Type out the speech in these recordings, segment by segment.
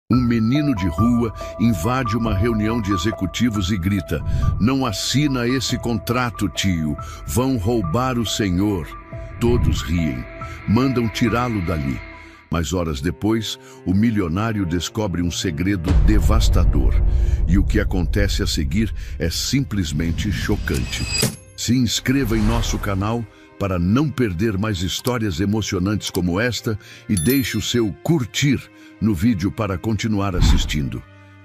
Um menino de rua invade uma reunião de executivos e grita: "Não assina esse contrato, tio. Vão roubar o senhor." Todos riem. Mandam tirá-lo dali. Mas horas depois, o milionário descobre um segredo devastador. E o que acontece a seguir é simplesmente chocante. Se inscreva em nosso canal para não perder mais histórias emocionantes como esta e deixe o seu curtir no vídeo para continuar assistindo.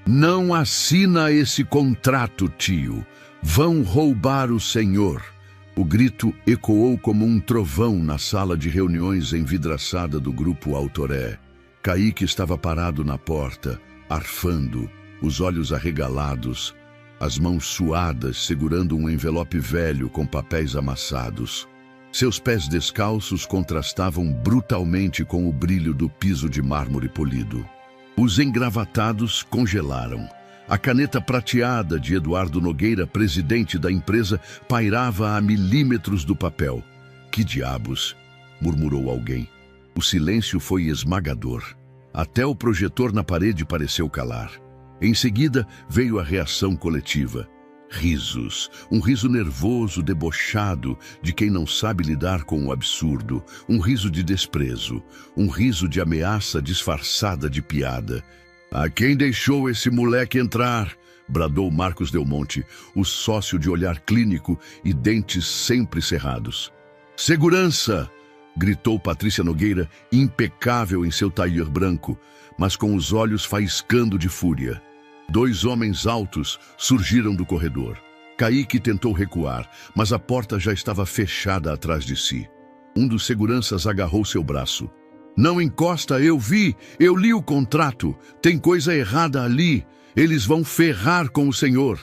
Não assina esse contrato, tio. Vão roubar o senhor. O grito ecoou como um trovão na sala de reuniões envidraçada do grupo Autoré. Kaique estava parado na porta, arfando, os olhos arregalados, as mãos suadas segurando um envelope velho com papéis amassados. Seus pés descalços contrastavam brutalmente com o brilho do piso de mármore polido. Os engravatados congelaram. A caneta prateada de Eduardo Nogueira, presidente da empresa, pairava a milímetros do papel. "Que diabos?" murmurou alguém. O silêncio foi esmagador. Até o projetor na parede pareceu calar. Em seguida, veio a reação coletiva. Risos, um riso nervoso, debochado, de quem não sabe lidar com o absurdo, um riso de desprezo, um riso de ameaça disfarçada de piada. "A quem deixou esse moleque entrar?" bradou Marcos Del Monte, o sócio de olhar clínico e dentes sempre cerrados. "Segurança!" gritou Patrícia Nogueira, impecável em seu tailleur branco, mas com os olhos faiscando de fúria. 2 homens altos surgiram do corredor. Kaique tentou recuar, mas a porta já estava fechada atrás de si. Um dos seguranças agarrou seu braço. "Não encosta, eu li o contrato. Tem coisa errada ali. Eles vão ferrar com o senhor."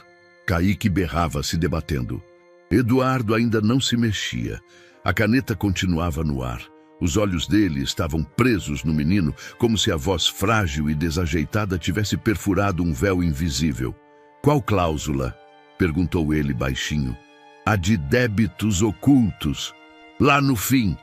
Kaique berrava, se debatendo. Eduardo ainda não se mexia. A caneta continuava no ar. Os olhos dele estavam presos no menino, como se a voz frágil e desajeitada tivesse perfurado um véu invisível. "Qual cláusula?" perguntou ele baixinho. "A de débitos ocultos. Lá no fim.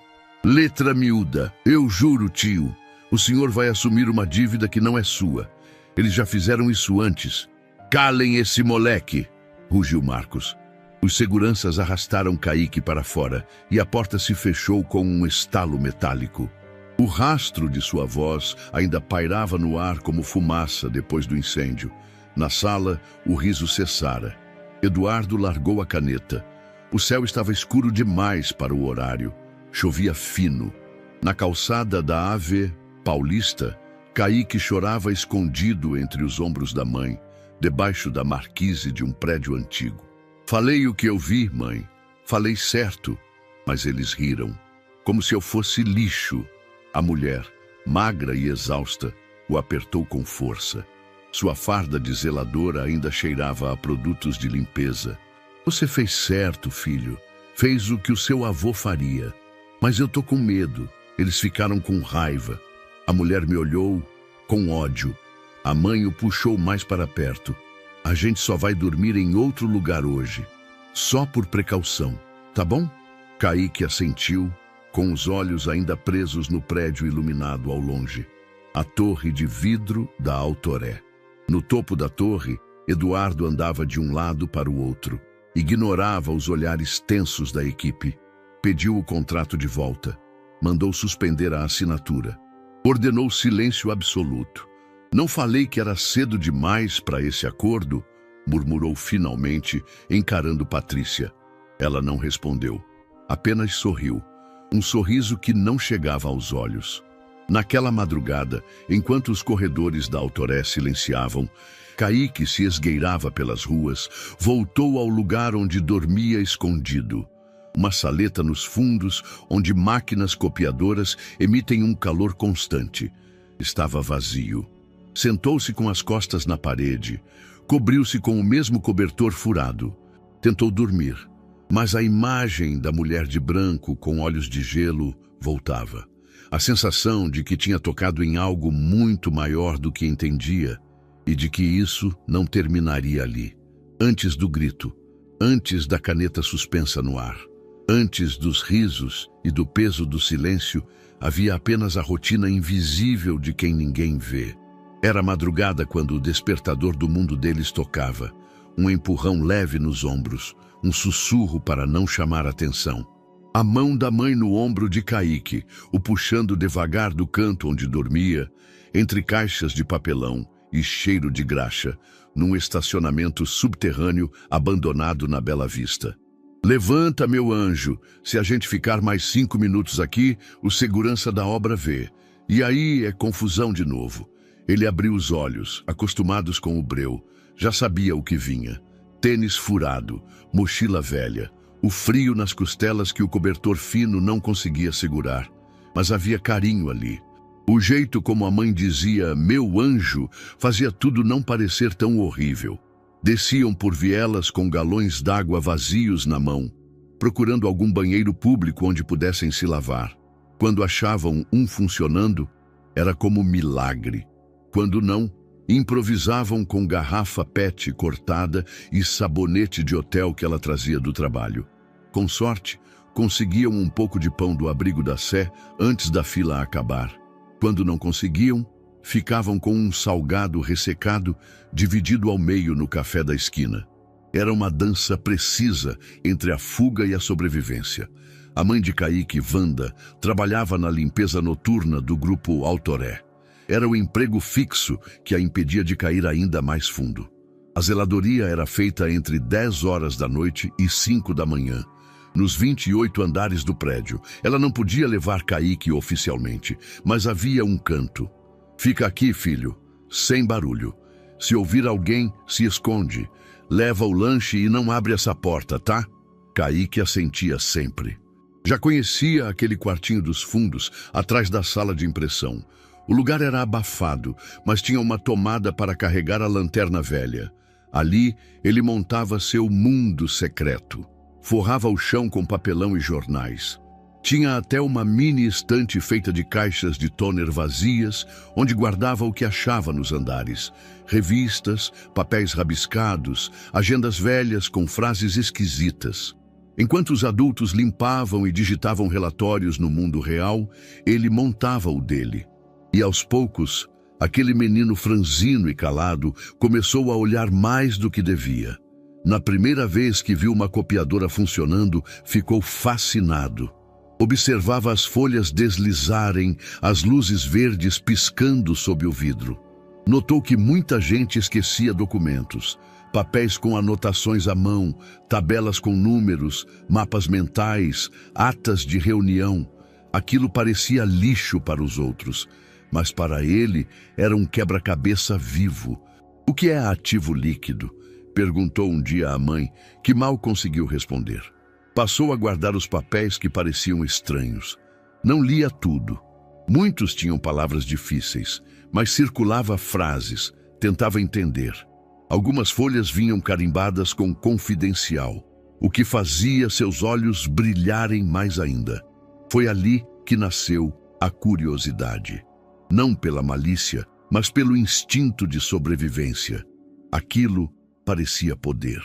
Letra miúda. Eu juro, tio. O senhor vai assumir uma dívida que não é sua. Eles já fizeram isso antes." "Calem esse moleque!" rugiu Marcos. Os seguranças arrastaram Kaique para fora e a porta se fechou com um estalo metálico. O rastro de sua voz ainda pairava no ar como fumaça depois do incêndio. Na sala, o riso cessara. Eduardo largou a caneta. O céu estava escuro demais para o horário. Chovia fino. Na calçada da Ave Paulista, Kaique chorava escondido entre os ombros da mãe, debaixo da marquise de um prédio antigo. "Falei o que eu vi, mãe. Falei certo." Mas eles riram, como se eu fosse lixo. A mulher, magra e exausta, o apertou com força. Sua farda de zeladora ainda cheirava a produtos de limpeza. "Você fez certo, filho. Fez o que o seu avô faria. Mas eu tô com medo." Eles ficaram com raiva. A mulher me olhou com ódio. A mãe o puxou mais para perto. "A gente só vai dormir em outro lugar hoje. Só por precaução, tá bom?" Kaique assentiu, com os olhos ainda presos no prédio iluminado ao longe. A torre de vidro da Autoré. No topo da torre, Eduardo andava de um lado para o outro. Ignorava os olhares tensos da equipe. Pediu o contrato de volta. Mandou suspender a assinatura. Ordenou silêncio absoluto. "Não falei que era cedo demais para esse acordo?" murmurou finalmente, encarando Patrícia. Ela não respondeu. Apenas sorriu. Um sorriso que não chegava aos olhos. Naquela madrugada, enquanto os corredores da Autoré silenciavam, Kaique se esgueirava pelas ruas, voltou ao lugar onde dormia escondido. Uma saleta nos fundos, onde máquinas copiadoras emitem um calor constante. Estava vazio. Sentou-se com as costas na parede, cobriu-se com o mesmo cobertor furado. Tentou dormir, mas a imagem da mulher de branco com olhos de gelo voltava. A sensação de que tinha tocado em algo muito maior do que entendia e de que isso não terminaria ali. Antes do grito, antes da caneta suspensa no ar, antes dos risos e do peso do silêncio, havia apenas a rotina invisível de quem ninguém vê. Era madrugada quando o despertador do mundo deles tocava. Um empurrão leve nos ombros, um sussurro para não chamar atenção. A mão da mãe no ombro de Kaique, o puxando devagar do canto onde dormia, entre caixas de papelão e cheiro de graxa, num estacionamento subterrâneo abandonado na Bela Vista. Levanta, meu anjo, se a gente ficar mais 5 minutos aqui, o segurança da obra vê. E aí é confusão de novo. Ele abriu os olhos, acostumados com o breu. Já sabia o que vinha. Tênis furado, mochila velha, o frio nas costelas que o cobertor fino não conseguia segurar. Mas havia carinho ali. O jeito como a mãe dizia, meu anjo, fazia tudo não parecer tão horrível. Desciam por vielas com galões d'água vazios na mão, procurando algum banheiro público onde pudessem se lavar. Quando achavam um funcionando, era como milagre. Quando não, improvisavam com garrafa PET cortada e sabonete de hotel que ela trazia do trabalho. Com sorte, conseguiam um pouco de pão do abrigo da Sé antes da fila acabar. Quando não conseguiam, ficavam com um salgado ressecado dividido ao meio no café da esquina. Era uma dança precisa entre a fuga e a sobrevivência. A mãe de Kaique, Wanda, trabalhava na limpeza noturna do grupo Autoré. Era o emprego fixo que a impedia de cair ainda mais fundo. A zeladoria era feita entre 10 horas da noite e 5 da manhã, nos 28 andares do prédio. Ela não podia levar Kaique oficialmente, mas havia um canto. Fica aqui, filho, sem barulho. Se ouvir alguém, se esconde. Leva o lanche e não abre essa porta, tá? Kaique assentia sempre. Já conhecia aquele quartinho dos fundos, atrás da sala de impressão. O lugar era abafado, mas tinha uma tomada para carregar a lanterna velha. Ali, ele montava seu mundo secreto. Forrava o chão com papelão e jornais. Tinha até uma mini estante feita de caixas de toner vazias, onde guardava o que achava nos andares. Revistas, papéis rabiscados, agendas velhas com frases esquisitas. Enquanto os adultos limpavam e digitavam relatórios no mundo real, ele montava o dele. E aos poucos, aquele menino franzino e calado começou a olhar mais do que devia. Na primeira vez que viu uma copiadora funcionando, ficou fascinado. Observava as folhas deslizarem, as luzes verdes piscando sob o vidro. Notou que muita gente esquecia documentos, papéis com anotações à mão, tabelas com números, mapas mentais, atas de reunião. Aquilo parecia lixo para os outros, mas para ele era um quebra-cabeça vivo. O que é ativo líquido? Perguntou um dia à mãe, que mal conseguiu responder. Passou a guardar os papéis que pareciam estranhos. Não lia tudo. Muitos tinham palavras difíceis, mas circulava frases, tentava entender. Algumas folhas vinham carimbadas com confidencial, o que fazia seus olhos brilharem mais ainda. Foi ali que nasceu a curiosidade. Não pela malícia, mas pelo instinto de sobrevivência. Aquilo parecia poder.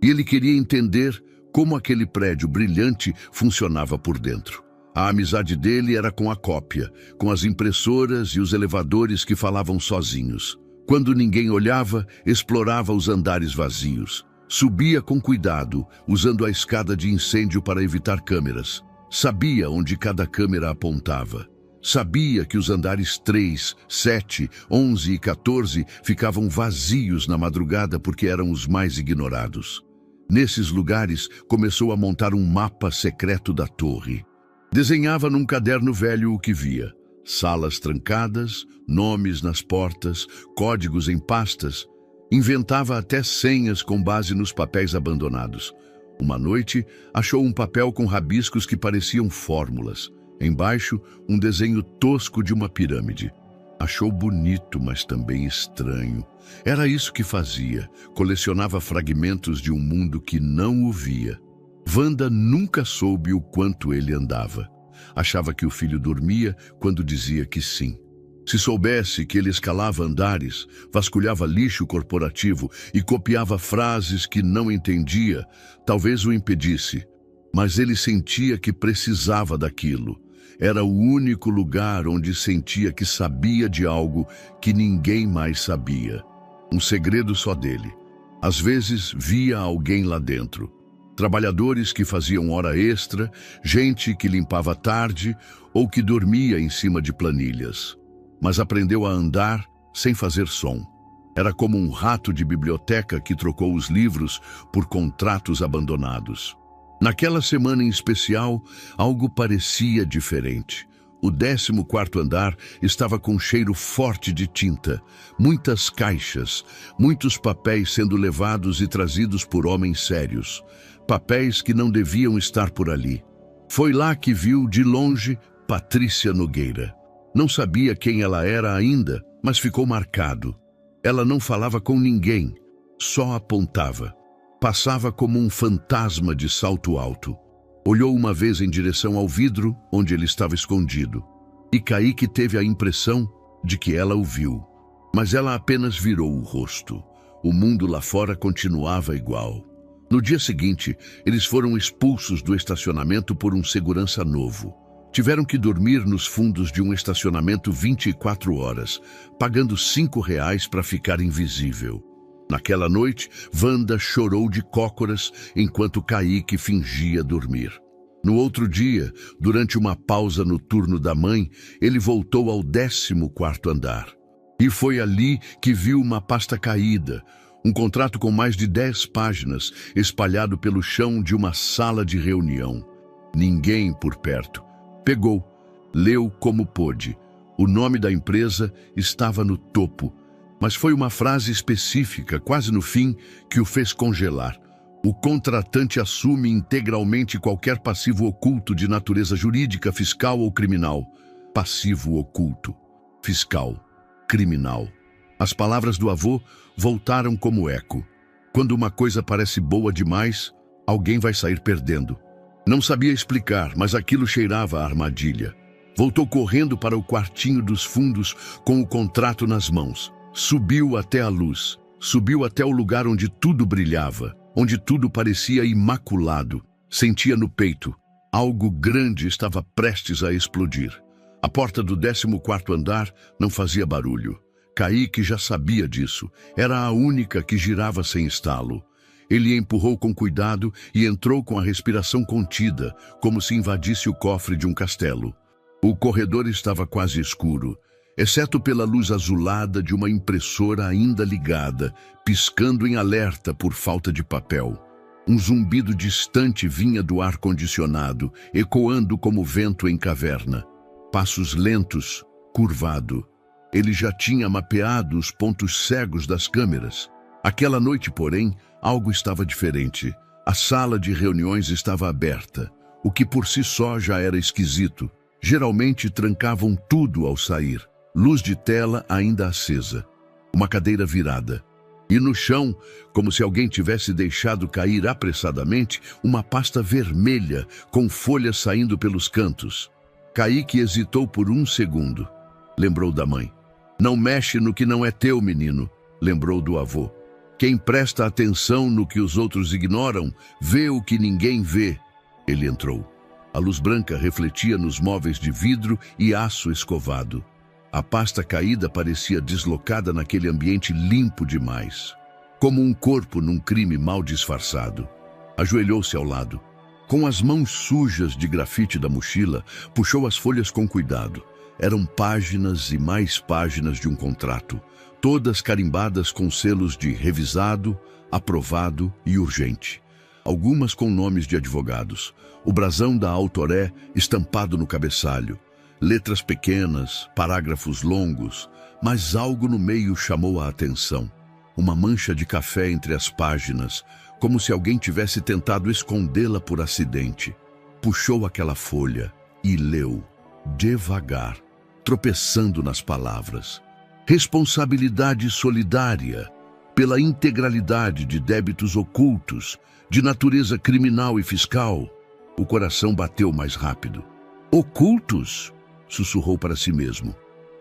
E ele queria entender como aquele prédio brilhante funcionava por dentro. A amizade dele era com a cópia, com as impressoras e os elevadores que falavam sozinhos. Quando ninguém olhava, explorava os andares vazios. Subia com cuidado, usando a escada de incêndio para evitar câmeras. Sabia onde cada câmera apontava. Sabia que os andares 3, 7, 11 e 14 ficavam vazios na madrugada porque eram os mais ignorados. Nesses lugares, começou a montar um mapa secreto da torre. Desenhava num caderno velho o que via. Salas trancadas, nomes nas portas, códigos em pastas. Inventava até senhas com base nos papéis abandonados. Uma noite, achou um papel com rabiscos que pareciam fórmulas. Embaixo, um desenho tosco de uma pirâmide. Achou bonito, mas também estranho. Era isso que fazia. Colecionava fragmentos de um mundo que não o via. Wanda nunca soube o quanto ele andava. Achava que o filho dormia quando dizia que sim. Se soubesse que ele escalava andares, vasculhava lixo corporativo e copiava frases que não entendia, talvez o impedisse. Mas ele sentia que precisava daquilo. Era o único lugar onde sentia que sabia de algo que ninguém mais sabia. Um segredo só dele. Às vezes via alguém lá dentro. Trabalhadores que faziam hora extra, gente que limpava tarde ou que dormia em cima de planilhas. Mas aprendeu a andar sem fazer som. Era como um rato de biblioteca que trocou os livros por contratos abandonados. Naquela semana em especial, algo parecia diferente. O 14º andar estava com um cheiro forte de tinta, muitas caixas, muitos papéis sendo levados e trazidos por homens sérios, papéis que não deviam estar por ali. Foi lá que viu, de longe, Patrícia Nogueira. Não sabia quem ela era ainda, mas ficou marcado. Ela não falava com ninguém, só apontava. Passava como um fantasma de salto alto. Olhou uma vez em direção ao vidro onde ele estava escondido. E Kaique teve a impressão de que ela o viu. Mas ela apenas virou o rosto. O mundo lá fora continuava igual. No dia seguinte, eles foram expulsos do estacionamento por um segurança novo. Tiveram que dormir nos fundos de um estacionamento 24 horas, pagando R$ 5 para ficar invisível. Naquela noite, Wanda chorou de cócoras enquanto Kaique fingia dormir. No outro dia, durante uma pausa no turno da mãe, ele voltou ao 14º andar. E foi ali que viu uma pasta caída, um contrato com mais de 10 páginas, espalhado pelo chão de uma sala de reunião. Ninguém por perto. Pegou, leu como pôde. O nome da empresa estava no topo. Mas foi uma frase específica, quase no fim, que o fez congelar. O contratante assume integralmente qualquer passivo oculto de natureza jurídica, fiscal ou criminal. Passivo oculto, fiscal, criminal. As palavras do avô voltaram como eco. Quando uma coisa parece boa demais, alguém vai sair perdendo. Não sabia explicar, mas aquilo cheirava a armadilha. Voltou correndo para o quartinho dos fundos com o contrato nas mãos. Subiu até a luz, subiu até o lugar onde tudo brilhava, onde tudo parecia imaculado. Sentia no peito, algo grande estava prestes a explodir. A porta do 14º andar não fazia barulho. Kaique já sabia disso, era a única que girava sem estalo. Ele empurrou com cuidado e entrou com a respiração contida, como se invadisse o cofre de um castelo. O corredor estava quase escuro, exceto pela luz azulada de uma impressora ainda ligada, piscando em alerta por falta de papel. Um zumbido distante vinha do ar-condicionado, ecoando como vento em caverna. Passos lentos, curvado. Ele já tinha mapeado os pontos cegos das câmeras. Aquela noite, porém, algo estava diferente. A sala de reuniões estava aberta, o que por si só já era esquisito. Geralmente trancavam tudo ao sair. Luz de tela ainda acesa. Uma cadeira virada. E no chão, como se alguém tivesse deixado cair apressadamente, uma pasta vermelha com folhas saindo pelos cantos. Kaique hesitou por um segundo. Lembrou da mãe. Não mexe no que não é teu, menino, lembrou do avô. Quem presta atenção no que os outros ignoram, vê o que ninguém vê. Ele entrou. A luz branca refletia nos móveis de vidro e aço escovado. A pasta caída parecia deslocada naquele ambiente limpo demais. Como um corpo num crime mal disfarçado. Ajoelhou-se ao lado. Com as mãos sujas de grafite da mochila, puxou as folhas com cuidado. Eram páginas e mais páginas de um contrato, todas carimbadas com selos de revisado, aprovado e urgente. Algumas com nomes de advogados. O brasão da Autoré estampado no cabeçalho. Letras pequenas, parágrafos longos, mas algo no meio chamou a atenção. Uma mancha de café entre as páginas, como se alguém tivesse tentado escondê-la por acidente. Puxou aquela folha e leu, devagar, tropeçando nas palavras. Responsabilidade solidária, pela integralidade de débitos ocultos, de natureza criminal e fiscal. O coração bateu mais rápido. Ocultos? Sussurrou para si mesmo.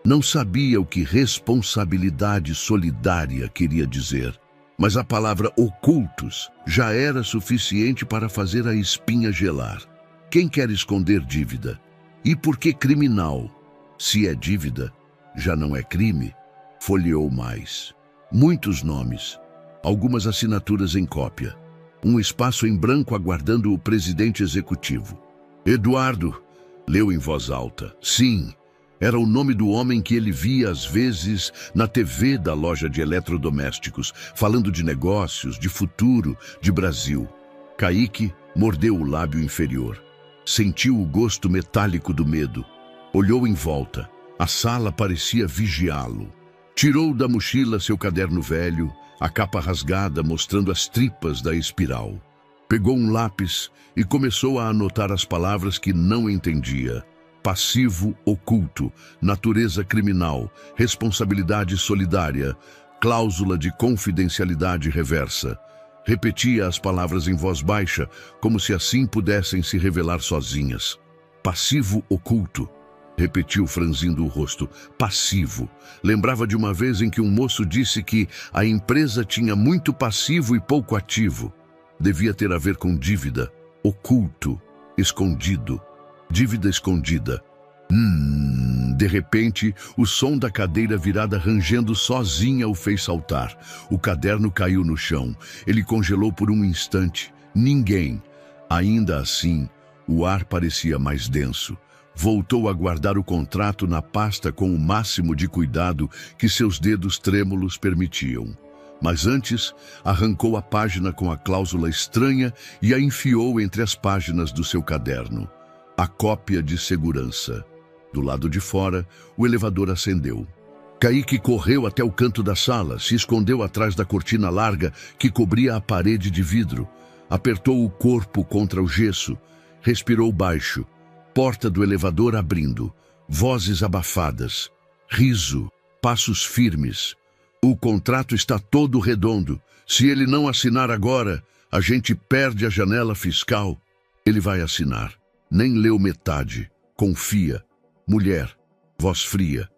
Não sabia o que responsabilidade solidária queria dizer, mas a palavra ocultos já era suficiente para fazer a espinha gelar. Quem quer esconder dívida? E por que criminal? Se é dívida, já não é crime. Folheou mais. Muitos nomes, algumas assinaturas em cópia. Um espaço em branco aguardando o presidente executivo. Eduardo, leu em voz alta. Sim, era o nome do homem que ele via às vezes na TV da loja de eletrodomésticos, falando de negócios, de futuro, de Brasil. Kaique mordeu o lábio inferior. Sentiu o gosto metálico do medo. Olhou em volta. A sala parecia vigiá-lo. Tirou da mochila seu caderno velho, a capa rasgada mostrando as tripas da espiral. Pegou um lápis e começou a anotar as palavras que não entendia. Passivo oculto, natureza criminal, responsabilidade solidária, cláusula de confidencialidade reversa. Repetia as palavras em voz baixa, como se assim pudessem se revelar sozinhas. Passivo oculto, repetiu franzindo o rosto. Passivo. Lembrava de uma vez em que um moço disse que a empresa tinha muito passivo e pouco ativo. Devia ter a ver com dívida. Oculto, escondido. Dívida escondida. De repente, o som da cadeira virada rangendo sozinha o fez saltar. O caderno caiu no chão. Ele congelou por um instante. Ninguém. Ainda assim, o ar parecia mais denso. Voltou a guardar o contrato na pasta com o máximo de cuidado que seus dedos trêmulos permitiam. Mas antes, arrancou a página com a cláusula estranha e a enfiou entre as páginas do seu caderno. A cópia de segurança. Do lado de fora, o elevador acendeu. Kaique correu até o canto da sala, se escondeu atrás da cortina larga que cobria a parede de vidro. Apertou o corpo contra o gesso. Respirou baixo. Porta do elevador abrindo. Vozes abafadas. Riso. Passos firmes. O contrato está todo redondo. Se ele não assinar agora, a gente perde a janela fiscal. Ele vai assinar. Nem leu metade. Confia. Mulher. Voz fria.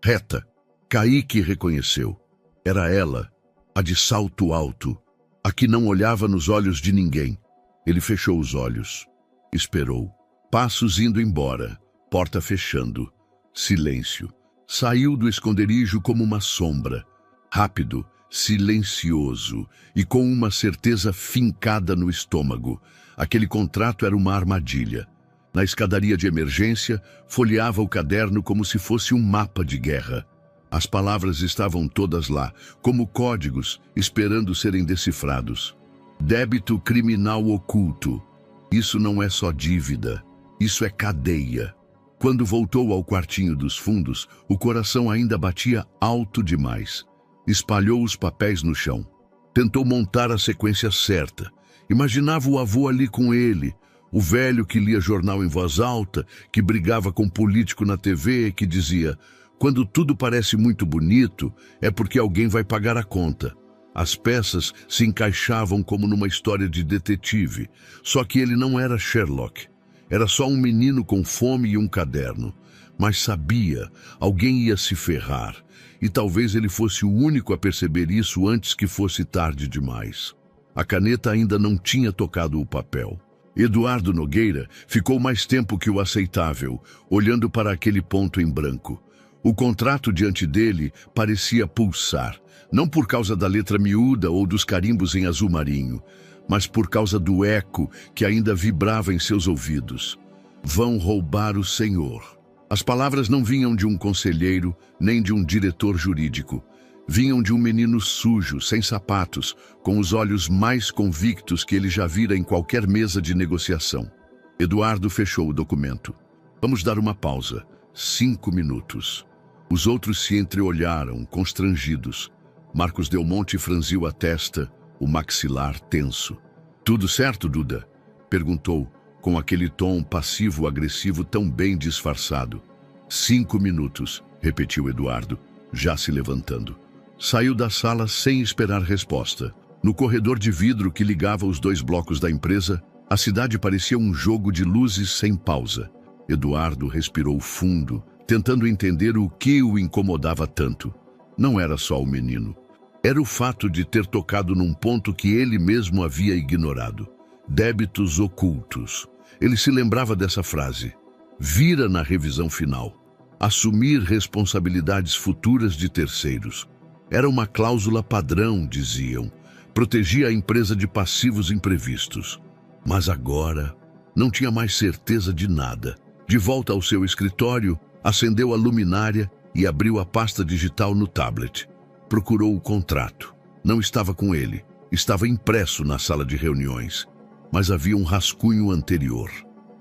Reta. Kaique reconheceu. Era ela, a de salto alto, a que não olhava nos olhos de ninguém. Ele fechou os olhos. Esperou. Passos indo embora. Porta fechando. Silêncio. Saiu do esconderijo como uma sombra. Rápido, silencioso e com uma certeza fincada no estômago. Aquele contrato era uma armadilha. Na escadaria de emergência, folheava o caderno como se fosse um mapa de guerra. As palavras estavam todas lá, como códigos, esperando serem decifrados. Débito criminal oculto. Isso não é só dívida, isso é cadeia. Quando voltou ao quartinho dos fundos, o coração ainda batia alto demais. Espalhou os papéis no chão. Tentou montar a sequência certa. Imaginava o avô ali com ele, o velho que lia jornal em voz alta, que brigava com político na TV, que dizia: quando tudo parece muito bonito, é porque alguém vai pagar a conta. As peças se encaixavam como numa história de detetive, só que ele não era Sherlock. Era só um menino com fome e um caderno. Mas sabia, alguém ia se ferrar, e talvez ele fosse o único a perceber isso antes que fosse tarde demais. A caneta ainda não tinha tocado o papel. Eduardo Nogueira ficou mais tempo que o aceitável, olhando para aquele ponto em branco. O contrato diante dele parecia pulsar, não por causa da letra miúda ou dos carimbos em azul marinho, mas por causa do eco que ainda vibrava em seus ouvidos. Vão roubar o Senhor. As palavras não vinham de um conselheiro, nem de um diretor jurídico. Vinham de um menino sujo, sem sapatos, com os olhos mais convictos que ele já vira em qualquer mesa de negociação. Eduardo fechou o documento. Vamos dar uma pausa. 5 minutos. Os outros se entreolharam, constrangidos. Marcos Delmonte franziu a testa, o maxilar tenso. Tudo certo, Duda? Perguntou, com aquele tom passivo-agressivo tão bem disfarçado. 5 minutos, repetiu Eduardo, já se levantando. Saiu da sala sem esperar resposta. No corredor de vidro que ligava os 2 blocos da empresa, a cidade parecia um jogo de luzes sem pausa. Eduardo respirou fundo, tentando entender o que o incomodava tanto. Não era só o menino. Era o fato de ter tocado num ponto que ele mesmo havia ignorado. Débitos ocultos. Ele se lembrava dessa frase. vira na revisão final. Assumir responsabilidades futuras de terceiros. Era uma cláusula padrão, diziam. Protegia a empresa de passivos imprevistos. Mas agora, não tinha mais certeza de nada. De volta ao seu escritório, acendeu a luminária e abriu a pasta digital no tablet. Procurou o contrato. Não estava com ele. Estava impresso na sala de reuniões. Mas havia um rascunho anterior.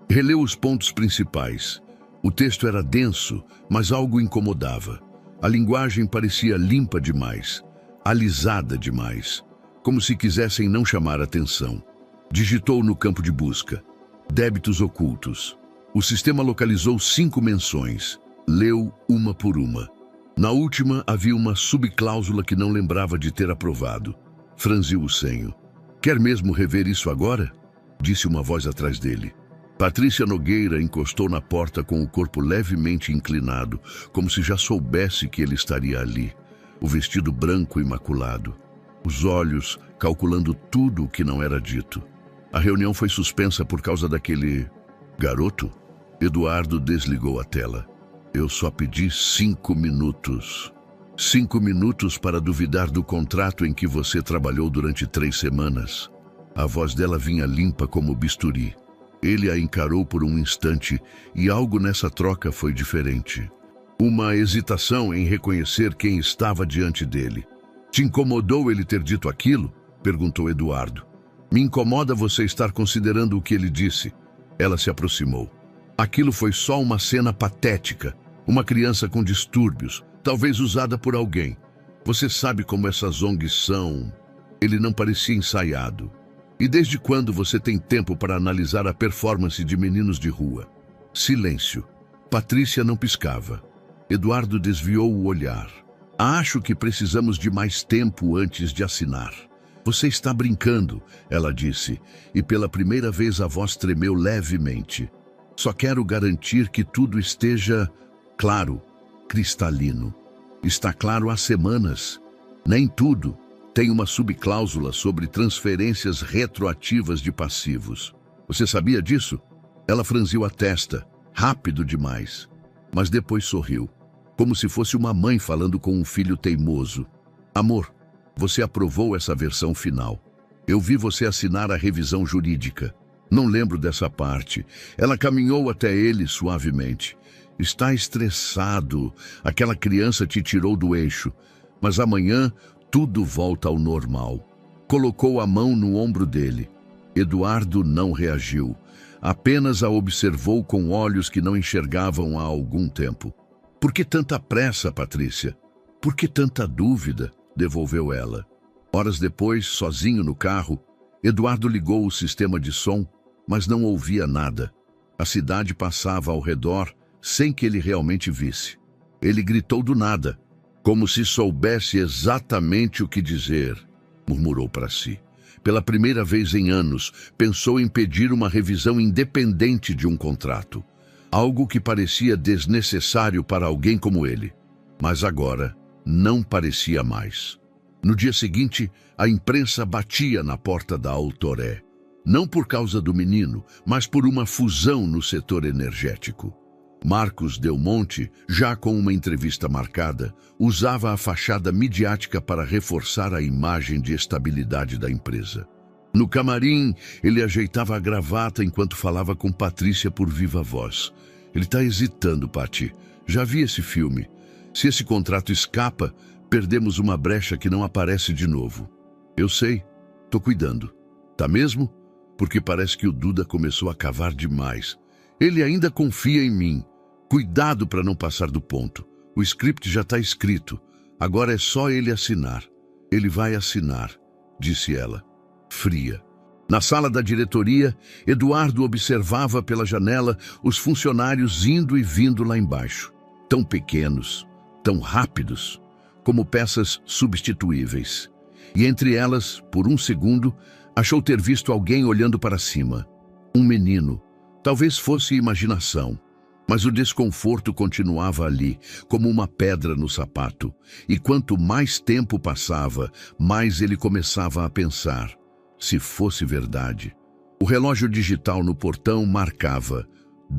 Releu os pontos principais. O texto era denso, mas algo incomodava. A linguagem parecia limpa demais, alisada demais, como se quisessem não chamar atenção. Digitou no campo de busca. Débitos ocultos. O sistema localizou 5 menções. Leu uma por uma. Na última havia uma subcláusula que não lembrava de ter aprovado. Franziu o senho. Quer mesmo rever isso agora? Disse uma voz atrás dele. Patrícia Nogueira encostou na porta com o corpo levemente inclinado, como se já soubesse que ele estaria ali. O vestido branco imaculado. Os olhos calculando tudo o que não era dito. A reunião foi suspensa por causa daquele garoto? Eduardo desligou a tela. Eu só pedi 5 minutos. 5 minutos para duvidar do contrato em que você trabalhou durante 3 semanas. A voz dela vinha limpa como bisturi. Ele a encarou por um instante e algo nessa troca foi diferente. Uma hesitação em reconhecer quem estava diante dele. Te incomodou ele ter dito aquilo? Perguntou Eduardo. Me incomoda você estar considerando o que ele disse. Ela se aproximou. Aquilo foi só uma cena patética. Uma criança com distúrbios, talvez usada por alguém. Você sabe como essas ONGs são. Ele não parecia ensaiado. E desde quando você tem tempo para analisar a performance de meninos de rua? Silêncio. Patrícia não piscava. Eduardo desviou o olhar. Acho que precisamos de mais tempo antes de assinar. Você está brincando, ela disse, e pela primeira vez a voz tremeu levemente. Só quero garantir que tudo esteja claro, cristalino. Está claro há semanas. Nem tudo. Tem uma subcláusula sobre transferências retroativas de passivos. Você sabia disso? Ela franziu a testa, rápido demais, mas depois sorriu, como se fosse uma mãe falando com um filho teimoso. Amor, você aprovou essa versão final. Eu vi você assinar a revisão jurídica. Não lembro dessa parte. Ela caminhou até ele suavemente. Está estressado. Aquela criança te tirou do eixo. Mas amanhã tudo volta ao normal. Colocou a mão no ombro dele. Eduardo não reagiu. Apenas a observou com olhos que não enxergavam há algum tempo. Por que tanta pressa, Patrícia? Por que tanta dúvida? Devolveu ela. Horas depois, sozinho no carro, Eduardo ligou o sistema de som, mas não ouvia nada. A cidade passava ao redor sem que ele realmente visse. Ele gritou do nada, como se soubesse exatamente o que dizer, murmurou para si. Pela primeira vez em anos, pensou em pedir uma revisão independente de um contrato. Algo que parecia desnecessário para alguém como ele. Mas agora, não parecia mais. No dia seguinte, a imprensa batia na porta da Autoré. Não por causa do menino, mas por uma fusão no setor energético. Marcos Del Monte, já com uma entrevista marcada, usava a fachada midiática para reforçar a imagem de estabilidade da empresa. No camarim, ele ajeitava a gravata enquanto falava com Patrícia por viva voz. Ele está hesitando, Pati. Já vi esse filme. Se esse contrato escapa, perdemos uma brecha que não aparece de novo. Eu sei. Tô cuidando. Tá mesmo? Porque parece que o Duda começou a cavar demais. Ele ainda confia em mim. Cuidado para não passar do ponto. O script já está escrito. Agora é só ele assinar. Ele vai assinar, disse ela, fria. Na sala da diretoria, Eduardo observava pela janela os funcionários indo e vindo lá embaixo. Tão pequenos, tão rápidos, como peças substituíveis. E entre elas, por um segundo, achou ter visto alguém olhando para cima. Um menino. Talvez fosse imaginação. Mas o desconforto continuava ali, como uma pedra no sapato. E quanto mais tempo passava, mais ele começava a pensar. Se fosse verdade. O relógio digital no portão marcava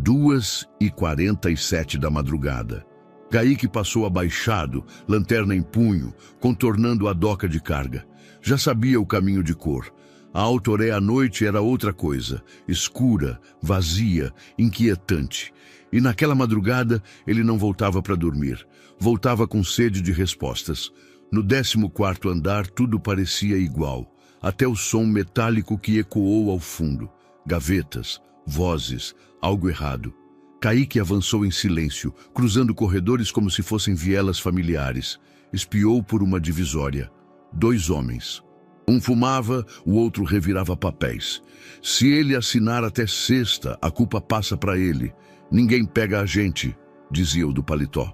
2h47 da madrugada. Kaique passou abaixado, lanterna em punho, contornando a doca de carga. Já sabia o caminho de cor. A Autoré à noite era outra coisa, escura, vazia, inquietante. E naquela madrugada ele não voltava para dormir. Voltava com sede de respostas. No 14º andar tudo parecia igual, até o som metálico que ecoou ao fundo. Gavetas, vozes, algo errado. Kaique avançou em silêncio, cruzando corredores como se fossem vielas familiares. Espiou por uma divisória. 2 homens. Um fumava, o outro revirava papéis. Se ele assinar até sexta, a culpa passa para ele. Ninguém pega a gente, dizia o do paletó.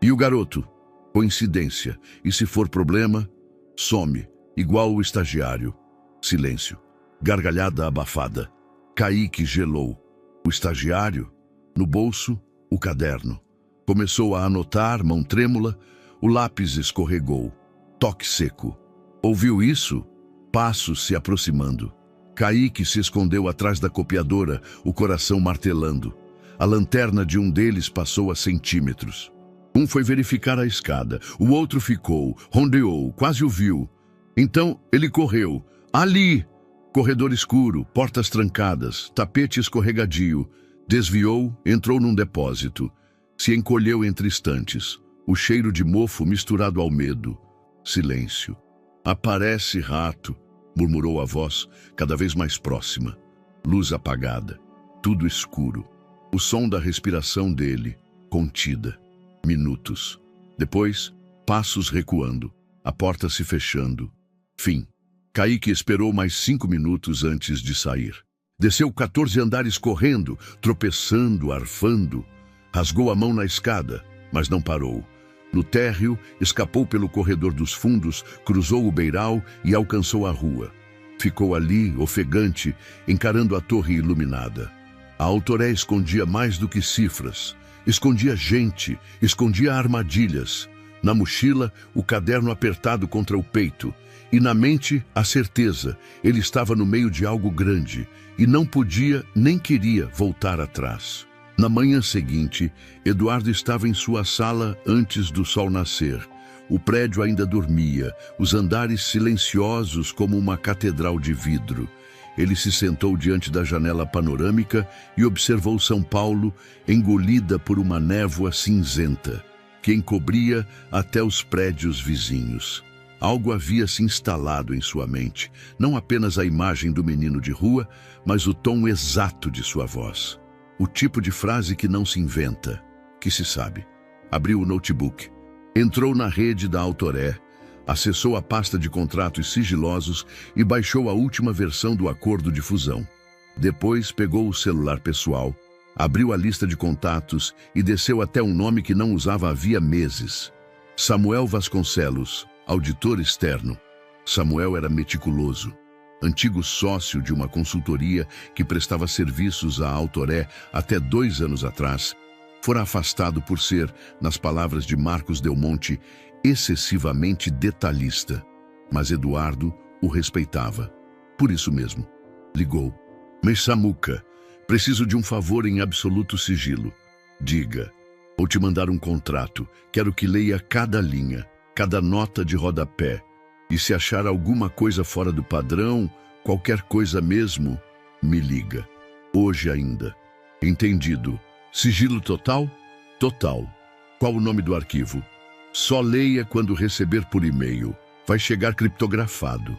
E o garoto? Coincidência. E se for problema, some, igual o estagiário. Silêncio. Gargalhada abafada. Kaique gelou. O estagiário? No bolso, o caderno. Começou a anotar, mão trêmula. O lápis escorregou. Toque seco. Ouviu isso? Passos se aproximando. Kaique se escondeu atrás da copiadora, o coração martelando. A lanterna de um deles passou a centímetros. Um foi verificar a escada, o outro ficou, rondeou, quase o viu. Então ele correu. Ali! Corredor escuro, portas trancadas, tapete escorregadio. Desviou, entrou num depósito. Se encolheu entre estantes. O cheiro de mofo misturado ao medo. Silêncio. Aparece rato, murmurou a voz, cada vez mais próxima. Luz apagada, tudo escuro. O som da respiração dele, contida. Minutos. Depois, passos recuando, a porta se fechando. Fim. Kaique esperou mais 5 minutos antes de sair. Desceu 14 andares correndo, tropeçando, arfando. Rasgou a mão na escada, mas não parou. No térreo, escapou pelo corredor dos fundos, cruzou o beiral e alcançou a rua. Ficou ali, ofegante, encarando a torre iluminada. A Autoré escondia mais do que cifras. Escondia gente, escondia armadilhas. Na mochila, o caderno apertado contra o peito. E na mente, a certeza. Ele estava no meio de algo grande e não podia nem queria voltar atrás. Na manhã seguinte, Eduardo estava em sua sala antes do sol nascer. O prédio ainda dormia, os andares silenciosos como uma catedral de vidro. Ele se sentou diante da janela panorâmica e observou São Paulo engolida por uma névoa cinzenta, que encobria até os prédios vizinhos. Algo havia se instalado em sua mente, não apenas a imagem do menino de rua, mas o tom exato de sua voz. O tipo de frase que não se inventa, que se sabe. Abriu o notebook, entrou na rede da Autoré, acessou a pasta de contratos sigilosos e baixou a última versão do acordo de fusão. Depois pegou o celular pessoal, abriu a lista de contatos e desceu até um nome que não usava havia meses. Samuel Vasconcelos, auditor externo. Samuel era meticuloso. Antigo sócio de uma consultoria que prestava serviços à Autoré até 2 anos atrás, fora afastado por ser, nas palavras de Marcos Del Monte, excessivamente detalhista. Mas Eduardo o respeitava. Por isso mesmo, ligou. Mas Samuca, preciso de um favor em absoluto sigilo. Diga, vou te mandar um contrato, quero que leia cada linha, cada nota de rodapé. E se achar alguma coisa fora do padrão, qualquer coisa mesmo, me liga. Hoje ainda. Entendido. Sigilo total? Total. Qual o nome do arquivo? Só leia quando receber por e-mail. Vai chegar criptografado.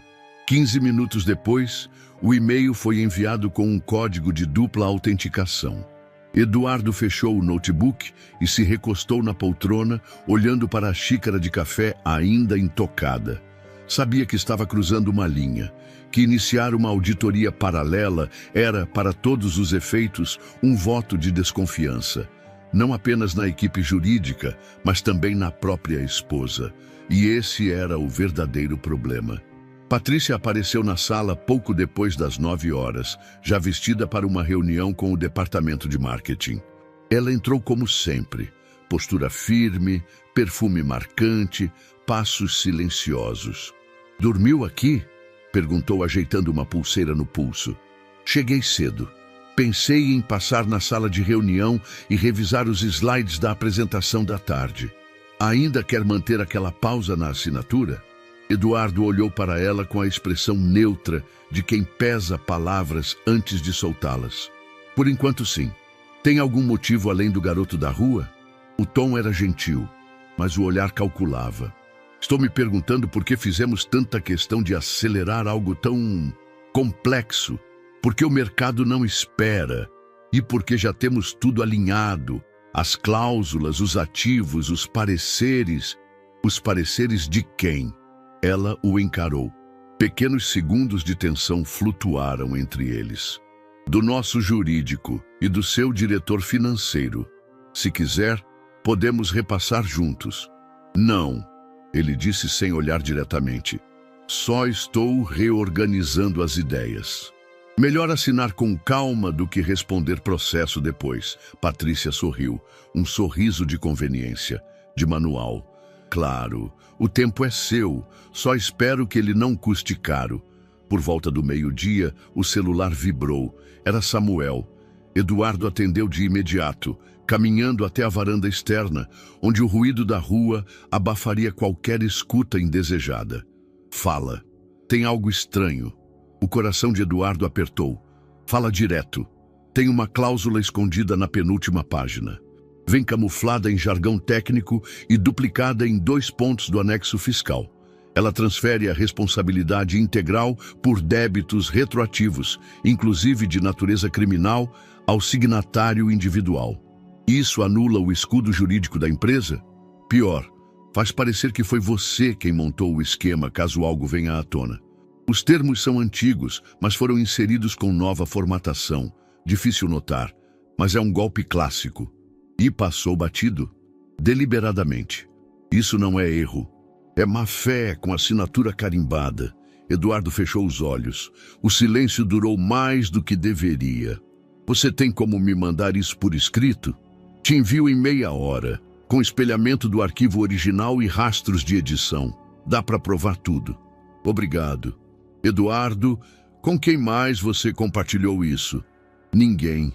15 minutos depois, o e-mail foi enviado com um código de dupla autenticação. Eduardo fechou o notebook e se recostou na poltrona, olhando para a xícara de café ainda intocada. Sabia que estava cruzando uma linha, que iniciar uma auditoria paralela era, para todos os efeitos, um voto de desconfiança. Não apenas na equipe jurídica, mas também na própria esposa. E esse era o verdadeiro problema. Patrícia apareceu na sala pouco depois das 9 horas, já vestida para uma reunião com o departamento de marketing. Ela entrou como sempre, postura firme, perfume marcante, passos silenciosos. Dormiu aqui? Perguntou, ajeitando uma pulseira no pulso. Cheguei cedo. Pensei em passar na sala de reunião e revisar os slides da apresentação da tarde. Ainda quer manter aquela pausa na assinatura? Eduardo olhou para ela com a expressão neutra de quem pesa palavras antes de soltá-las. Por enquanto, sim. Tem algum motivo além do garoto da rua? O tom era gentil, mas o olhar calculava. Estou me perguntando por que fizemos tanta questão de acelerar algo tão complexo. Porque o mercado não espera e porque já temos tudo alinhado. As cláusulas, os ativos, os pareceres. Os pareceres de quem? Ela o encarou. Pequenos segundos de tensão flutuaram entre eles. Do nosso jurídico e do seu diretor financeiro. Se quiser, podemos repassar juntos. Não, ele disse sem olhar diretamente. Só estou reorganizando as ideias. Melhor assinar com calma do que responder processo depois. Patrícia sorriu, um sorriso de conveniência, de manual. Claro, o tempo é seu, só espero que ele não custe caro. Por volta do meio-dia, o celular vibrou. Era Samuel. Eduardo atendeu de imediato, caminhando até a varanda externa, onde o ruído da rua abafaria qualquer escuta indesejada. Fala. Tem algo estranho. O coração de Eduardo apertou. Fala direto. Tem uma cláusula escondida na penúltima página. Vem camuflada em jargão técnico e duplicada em 2 pontos do anexo fiscal. Ela transfere a responsabilidade integral por débitos retroativos, inclusive de natureza criminal, ao signatário individual. Isso anula o escudo jurídico da empresa? Pior, faz parecer que foi você quem montou o esquema caso algo venha à tona. Os termos são antigos, mas foram inseridos com nova formatação. Difícil notar, mas é um golpe clássico. E passou batido? Deliberadamente. Isso não é erro. É má-fé com assinatura carimbada. Eduardo fechou os olhos. O silêncio durou mais do que deveria. Você tem como me mandar isso por escrito? Te envio em meia hora, com espelhamento do arquivo original e rastros de edição. Dá para provar tudo. Obrigado. Eduardo, com quem mais você compartilhou isso? Ninguém.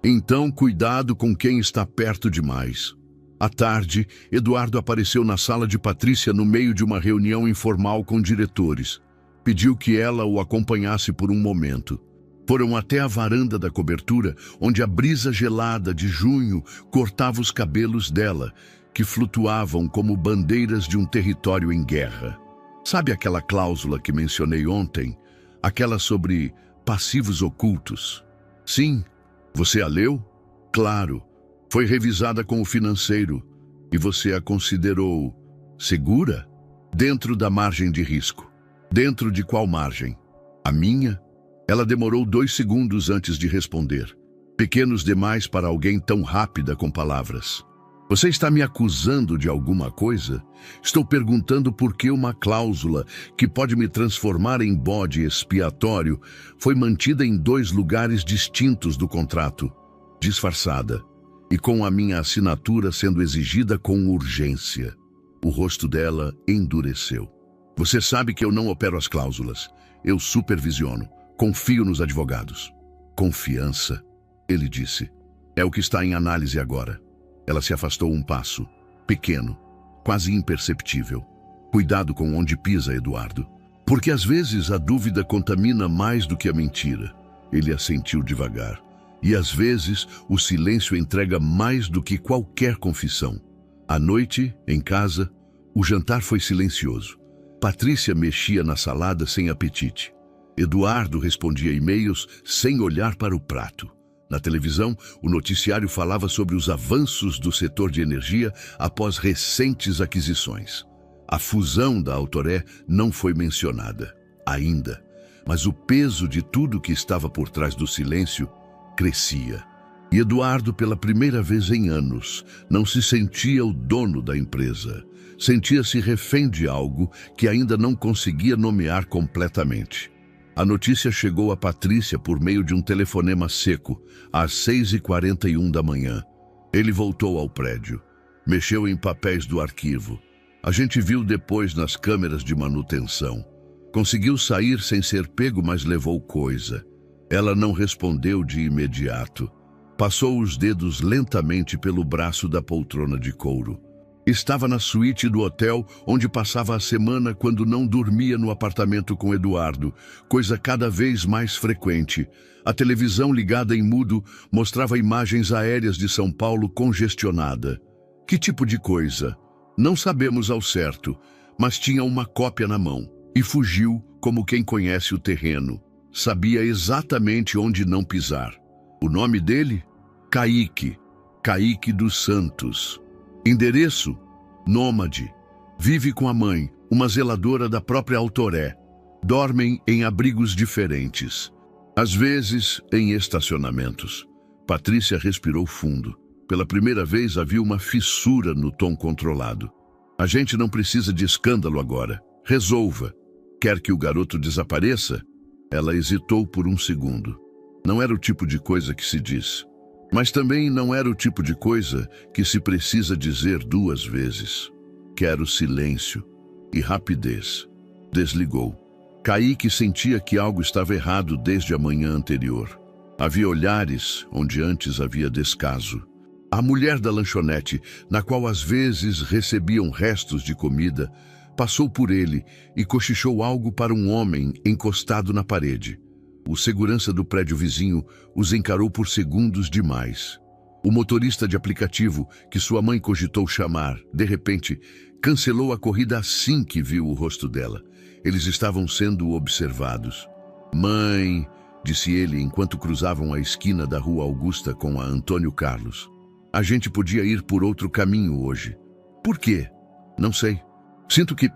Então, cuidado com quem está perto demais. À tarde, Eduardo apareceu na sala de Patrícia no meio de uma reunião informal com diretores. Pediu que ela o acompanhasse por um momento. Foram até a varanda da cobertura, onde a brisa gelada de junho cortava os cabelos dela, que flutuavam como bandeiras de um território em guerra. Sabe aquela cláusula que mencionei ontem? Aquela sobre passivos ocultos? Sim. Você a leu? Claro. Foi revisada com o financeiro. E você a considerou segura? Dentro da margem de risco. Dentro de qual margem? A minha? Ela demorou 2 segundos antes de responder. Pequenos demais para alguém tão rápida com palavras. Você está me acusando de alguma coisa? Estou perguntando por que uma cláusula que pode me transformar em bode expiatório foi mantida em 2 lugares distintos do contrato, disfarçada, e com a minha assinatura sendo exigida com urgência. O rosto dela endureceu. Você sabe que eu não opero as cláusulas. Eu supervisiono. Confio nos advogados. Confiança, ele disse. É o que está em análise agora. Ela se afastou um passo, pequeno, quase imperceptível. Cuidado com onde pisa, Eduardo. Porque às vezes a dúvida contamina mais do que a mentira. Ele assentiu devagar. E às vezes o silêncio entrega mais do que qualquer confissão. À noite, em casa, o jantar foi silencioso. Patrícia mexia na salada sem apetite. Eduardo respondia e-mails sem olhar para o prato. Na televisão, o noticiário falava sobre os avanços do setor de energia após recentes aquisições. A fusão da Autoré não foi mencionada, ainda, mas o peso de tudo que estava por trás do silêncio crescia. E Eduardo, pela primeira vez em anos, não se sentia o dono da empresa. Sentia-se refém de algo que ainda não conseguia nomear completamente. A notícia chegou a Patrícia por meio de um telefonema seco, às 6h41 da manhã. Ele voltou ao prédio. Mexeu em papéis do arquivo. A gente viu depois nas câmeras de manutenção. Conseguiu sair sem ser pego, mas levou coisa. Ela não respondeu de imediato. Passou os dedos lentamente pelo braço da poltrona de couro. Estava na suíte do hotel onde passava a semana quando não dormia no apartamento com Eduardo, coisa cada vez mais frequente. A televisão ligada em mudo mostrava imagens aéreas de São Paulo congestionada. Que tipo de coisa? Não sabemos ao certo, mas tinha uma cópia na mão e fugiu como quem conhece o terreno. Sabia exatamente onde não pisar. O nome dele? Kaique. Kaique dos Santos. Endereço? Nômade. Vive com a mãe, uma zeladora da própria Autoré. Dormem em abrigos diferentes. Às vezes, em estacionamentos. Patrícia respirou fundo. Pela primeira vez havia uma fissura no tom controlado. A gente não precisa de escândalo agora. Resolva. Quer que o garoto desapareça? Ela hesitou por um segundo. Não era o tipo de coisa que se diz. Mas também não era o tipo de coisa que se precisa dizer duas vezes. Quero silêncio e rapidez. Desligou. Kaique sentia que algo estava errado desde a manhã anterior. Havia olhares onde antes havia descaso. A mulher da lanchonete, na qual às vezes recebiam restos de comida, passou por ele e cochichou algo para um homem encostado na parede. O segurança do prédio vizinho os encarou por segundos demais. O motorista de aplicativo, que sua mãe cogitou chamar, de repente, cancelou a corrida assim que viu o rosto dela. Eles estavam sendo observados. Mãe, disse ele enquanto cruzavam a esquina da Rua Augusta com a Antônio Carlos. A gente podia ir por outro caminho hoje. Por quê? Não sei. Sinto que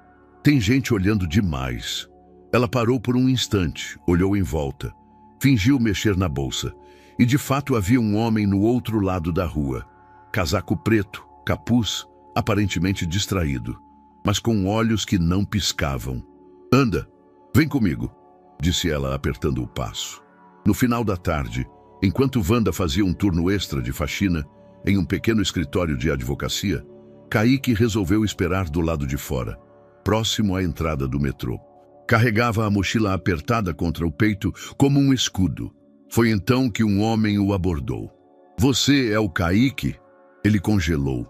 tem gente olhando demais. Ela parou por um instante, olhou em volta. Fingiu mexer na bolsa. E de fato havia um homem no outro lado da rua. Casaco preto, capuz, aparentemente distraído, mas com olhos que não piscavam. Anda, vem comigo, disse ela apertando o passo. No final da tarde, enquanto Wanda fazia um turno extra de faxina em um pequeno escritório de advocacia, Kaique resolveu esperar do lado de fora, próximo à entrada do metrô. Carregava a mochila apertada contra o peito como um escudo. Foi então que um homem o abordou. Você é o Kaique? Ele congelou.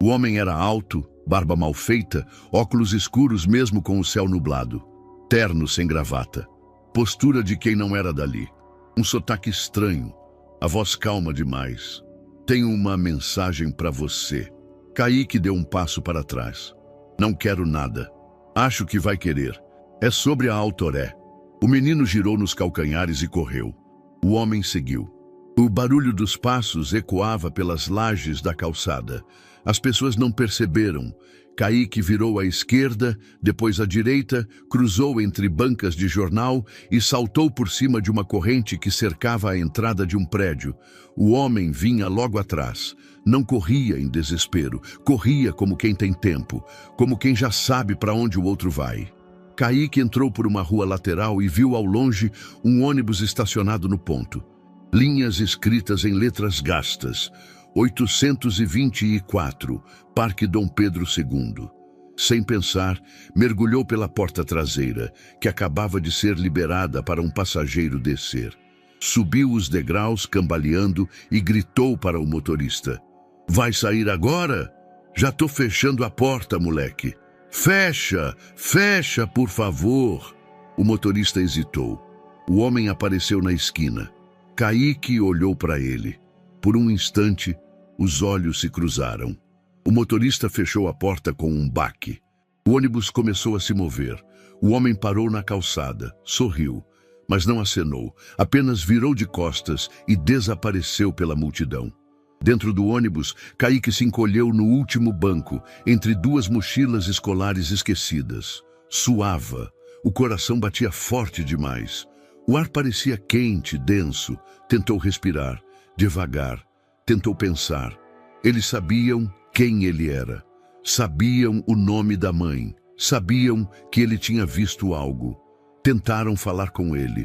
O homem era alto, barba mal feita, óculos escuros mesmo com o céu nublado, terno sem gravata, postura de quem não era dali, um sotaque estranho, a voz calma demais. Tenho uma mensagem para você. Kaique deu um passo para trás. Não quero nada. Acho que vai querer. É sobre a Autoré. O menino girou nos calcanhares e correu. O homem seguiu. O barulho dos passos ecoava pelas lajes da calçada. As pessoas não perceberam. Kaique virou à esquerda, depois à direita, cruzou entre bancas de jornal e saltou por cima de uma corrente que cercava a entrada de um prédio. O homem vinha logo atrás. Não corria em desespero, corria como quem tem tempo, como quem já sabe para onde o outro vai. Kaique entrou por uma rua lateral e viu ao longe um ônibus estacionado no ponto. Linhas escritas em letras gastas. 824, Parque Dom Pedro II. Sem pensar, mergulhou pela porta traseira, que acabava de ser liberada para um passageiro descer. Subiu os degraus cambaleando e gritou para o motorista. Vai sair agora? Já tô fechando a porta, moleque. Fecha, fecha, por favor. O motorista hesitou. O homem apareceu na esquina. Kaique olhou para ele. Por um instante, os olhos se cruzaram. O motorista fechou a porta com um baque. O ônibus começou a se mover. O homem parou na calçada, sorriu, mas não acenou. Apenas virou de costas e desapareceu pela multidão. Dentro do ônibus, Kaique se encolheu no último banco, entre duas mochilas escolares esquecidas. Suava. O coração batia forte demais. O ar parecia quente, denso. Tentou respirar, devagar. Tentou pensar. Eles sabiam quem ele era. Sabiam o nome da mãe. Sabiam que ele tinha visto algo. Tentaram falar com ele.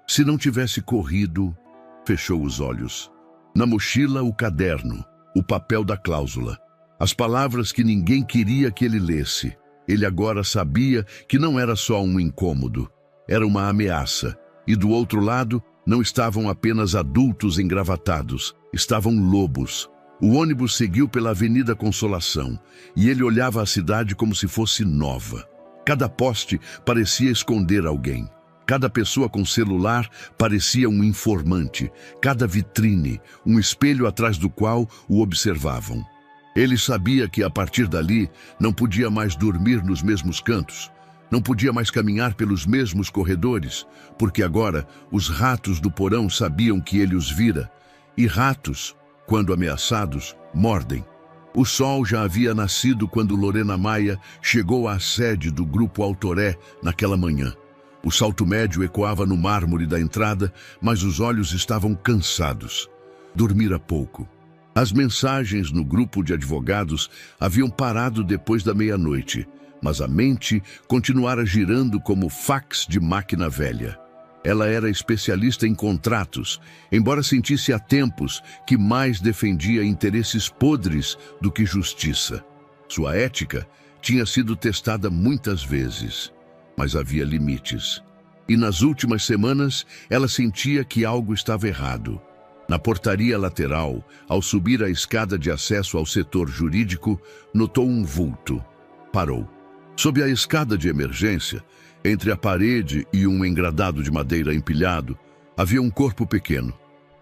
Se não tivesse corrido, fechou os olhos. Na mochila, o caderno, o papel da cláusula. As palavras que ninguém queria que ele lesse. Ele agora sabia que não era só um incômodo. Era uma ameaça. E do outro lado, Não estavam apenas adultos engravatados, estavam lobos. O ônibus seguiu pela Avenida Consolação e ele olhava a cidade como se fosse nova. Cada poste parecia esconder alguém. Cada pessoa com celular parecia um informante. Cada vitrine, um espelho atrás do qual o observavam. Ele sabia que a partir dali não podia mais dormir nos mesmos cantos. Não podia mais caminhar pelos mesmos corredores, porque agora os ratos do porão sabiam que ele os vira. E ratos, quando ameaçados, mordem. O sol já havia nascido quando Lorena Maia chegou à sede do Grupo Autoré naquela manhã. O salto médio ecoava no mármore da entrada, mas os olhos estavam cansados. Dormira pouco. As mensagens no grupo de advogados haviam parado depois da meia-noite, mas a mente continuara girando como fax de máquina velha. Ela era especialista em contratos, embora sentisse há tempos que mais defendia interesses podres do que justiça. Sua ética tinha sido testada muitas vezes, mas havia limites. E nas últimas semanas, ela sentia que algo estava errado. Na portaria lateral, ao subir a escada de acesso ao setor jurídico, notou um vulto. Parou. Sob a escada de emergência, entre a parede e um engradado de madeira empilhado, havia um corpo pequeno,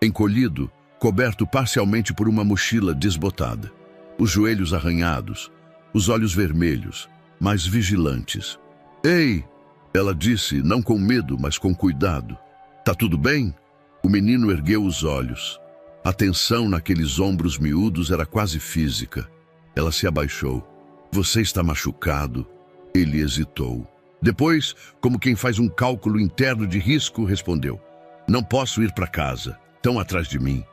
encolhido, coberto parcialmente por uma mochila desbotada. Os joelhos arranhados, os olhos vermelhos, mas vigilantes. "Ei!" ela disse, não com medo, mas com cuidado. "Tá tudo bem?" O menino ergueu os olhos. A tensão naqueles ombros miúdos era quase física. Ela se abaixou. "Você está machucado?" Ele hesitou. Depois, como quem faz um cálculo interno de risco, respondeu: "Não posso ir para casa. Estão atrás de mim."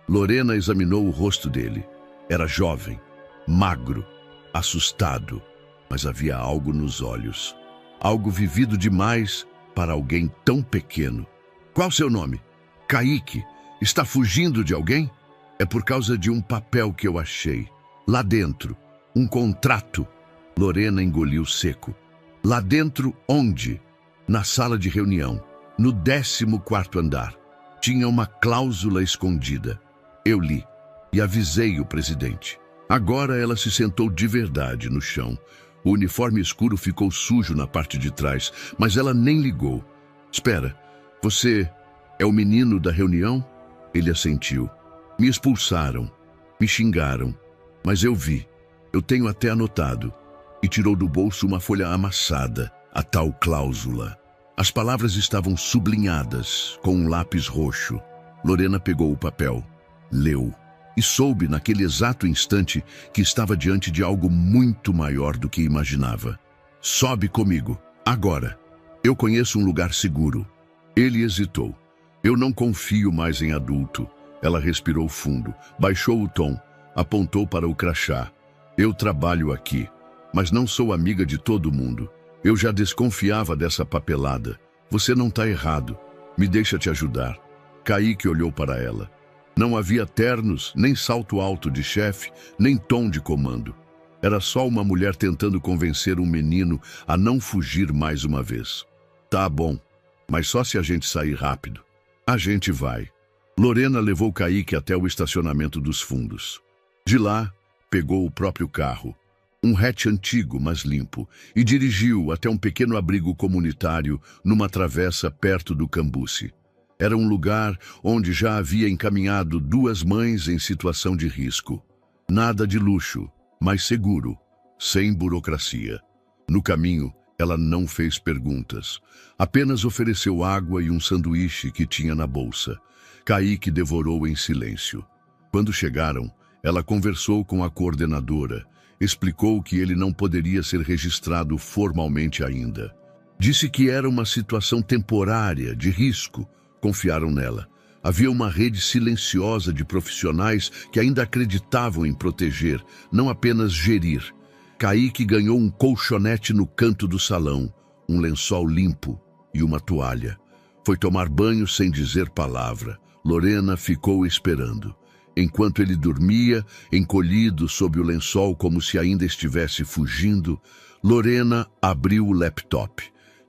Lorena examinou o rosto dele. Era jovem, magro, assustado, mas havia algo nos olhos. Algo vivido demais para alguém tão pequeno. "Qual seu nome?" "Kaique. Está fugindo de alguém?" "É por causa de um papel que eu achei. Lá dentro. Um contrato." Lorena engoliu seco. "Lá dentro onde?" "Na sala de reunião. No 14º andar. Tinha uma cláusula escondida. Eu li e avisei o presidente." Agora ela se sentou de verdade no chão. O uniforme escuro ficou sujo na parte de trás, mas ela nem ligou. "Espera, você é o menino da reunião?" Ele assentiu. "Me expulsaram, me xingaram, mas eu vi. Eu tenho até anotado." E tirou do bolso uma folha amassada, a tal cláusula. As palavras estavam sublinhadas com um lápis roxo. Lorena pegou o papel, leu e soube naquele exato instante que estava diante de algo muito maior do que imaginava. "Sobe comigo, agora. Eu conheço um lugar seguro." Ele hesitou. "Eu não confio mais em adulto." Ela respirou fundo, baixou o tom, apontou para o crachá. "Eu trabalho aqui, mas não sou amiga de todo mundo. Eu já desconfiava dessa papelada. Você não está errado. Me deixa te ajudar." Kaique olhou para ela. Não havia ternos, nem salto alto de chefe, nem tom de comando. Era só uma mulher tentando convencer um menino a não fugir mais uma vez. "Tá bom, mas só se a gente sair rápido." "A gente vai." Lorena levou Kaique até o estacionamento dos fundos. De lá, pegou o próprio carro, um hatch antigo, mas limpo, e dirigiu até um pequeno abrigo comunitário numa travessa perto do Cambuci. Era um lugar onde já havia encaminhado 2 mães em situação de risco. Nada de luxo, mas seguro, sem burocracia. No caminho, ela não fez perguntas. Apenas ofereceu água e um sanduíche que tinha na bolsa. Kaique devorou em silêncio. Quando chegaram, ela conversou com a coordenadora. Explicou que ele não poderia ser registrado formalmente ainda. Disse que era uma situação temporária, de risco. Confiaram nela. Havia uma rede silenciosa de profissionais que ainda acreditavam em proteger, não apenas gerir. Kaique ganhou um colchonete no canto do salão, um lençol limpo e uma toalha. Foi tomar banho sem dizer palavra. Lorena ficou esperando. Enquanto ele dormia, encolhido sob o lençol como se ainda estivesse fugindo, Lorena abriu o laptop.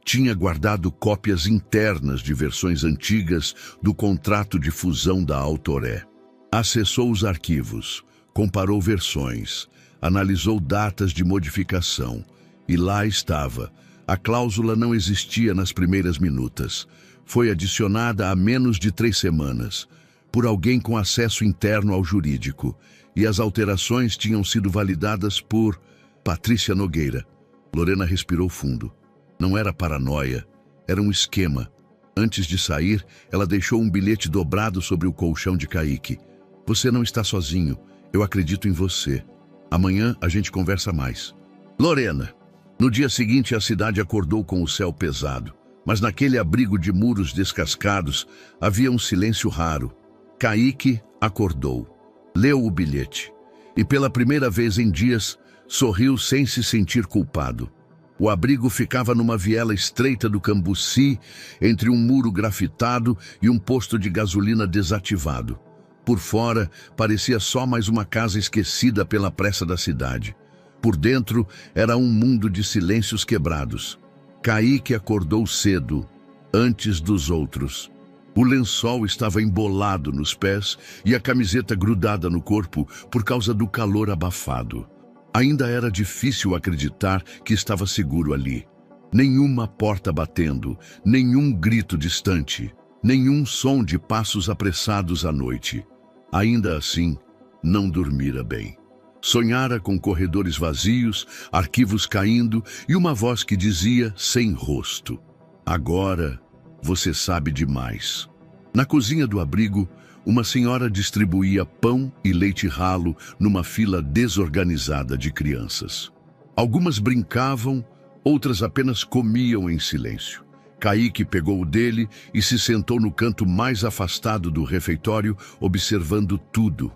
tinha guardado cópias internas de versões antigas do contrato de fusão da Autoré. Acessou os arquivos, comparou versões, analisou datas de modificação, e lá estava. A cláusula não existia nas primeiras minutas. Foi adicionada há menos de 3 semanas, por alguém com acesso interno ao jurídico, e as alterações tinham sido validadas por Patrícia Nogueira. Lorena respirou fundo. Não era paranoia, era um esquema. Antes de sair, ela deixou um bilhete dobrado sobre o colchão de Kaique. Você não está sozinho, eu acredito em você. Amanhã a gente conversa mais. Lorena. No dia seguinte, a cidade acordou com o céu pesado, mas naquele abrigo de muros descascados havia um silêncio raro. Kaique acordou, leu o bilhete e, pela primeira vez em dias, sorriu sem se sentir culpado. O abrigo ficava numa viela estreita do Cambuci, entre um muro grafitado e um posto de gasolina desativado. Por fora, parecia só mais uma casa esquecida pela pressa da cidade. Por dentro, era um mundo de silêncios quebrados. Kaique acordou cedo, antes dos outros. O lençol estava embolado nos pés e a camiseta grudada no corpo por causa do calor abafado. Ainda era difícil acreditar que estava seguro ali. Nenhuma porta batendo, nenhum grito distante, nenhum som de passos apressados à noite. Ainda assim, não dormira bem. Sonhara com corredores vazios, arquivos caindo e uma voz que dizia sem rosto: agora você sabe demais. Na cozinha do abrigo, uma senhora distribuía pão e leite ralo numa fila desorganizada de crianças. Algumas brincavam, outras apenas comiam em silêncio. Kaique pegou o dele e se sentou no canto mais afastado do refeitório, observando tudo.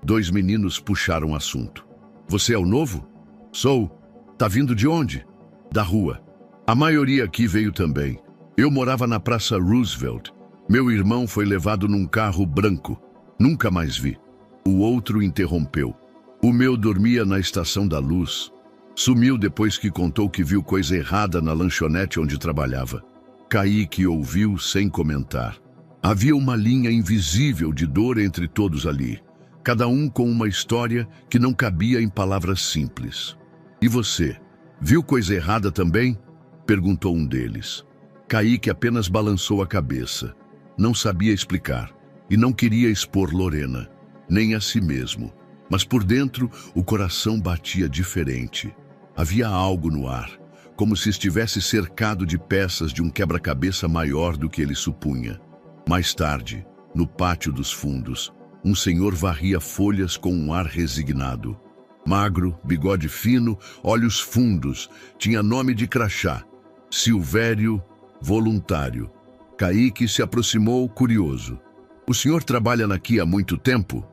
2 meninos puxaram assunto. Você é o novo? Sou. Tá vindo de onde? Da rua. A maioria aqui veio também. Eu morava na Praça Roosevelt. Meu irmão foi levado num carro branco. Nunca mais vi. O outro interrompeu. O meu dormia na Estação da Luz. Sumiu depois que contou que viu coisa errada na lanchonete onde trabalhava. Kaique ouviu sem comentar. Havia uma linha invisível de dor entre todos ali. Cada um com uma história que não cabia em palavras simples. E você, viu coisa errada também? Perguntou um deles. Kaique apenas balançou a cabeça. Não sabia explicar e não queria expor Lorena, nem a si mesmo. Mas por dentro, o coração batia diferente. Havia algo no ar, como se estivesse cercado de peças de um quebra-cabeça maior do que ele supunha. Mais tarde, no pátio dos fundos, um senhor varria folhas com um ar resignado. Magro, bigode fino, olhos fundos, tinha nome de crachá: Silvério Voluntário. Kaique se aproximou, curioso. O senhor trabalha aqui há muito tempo?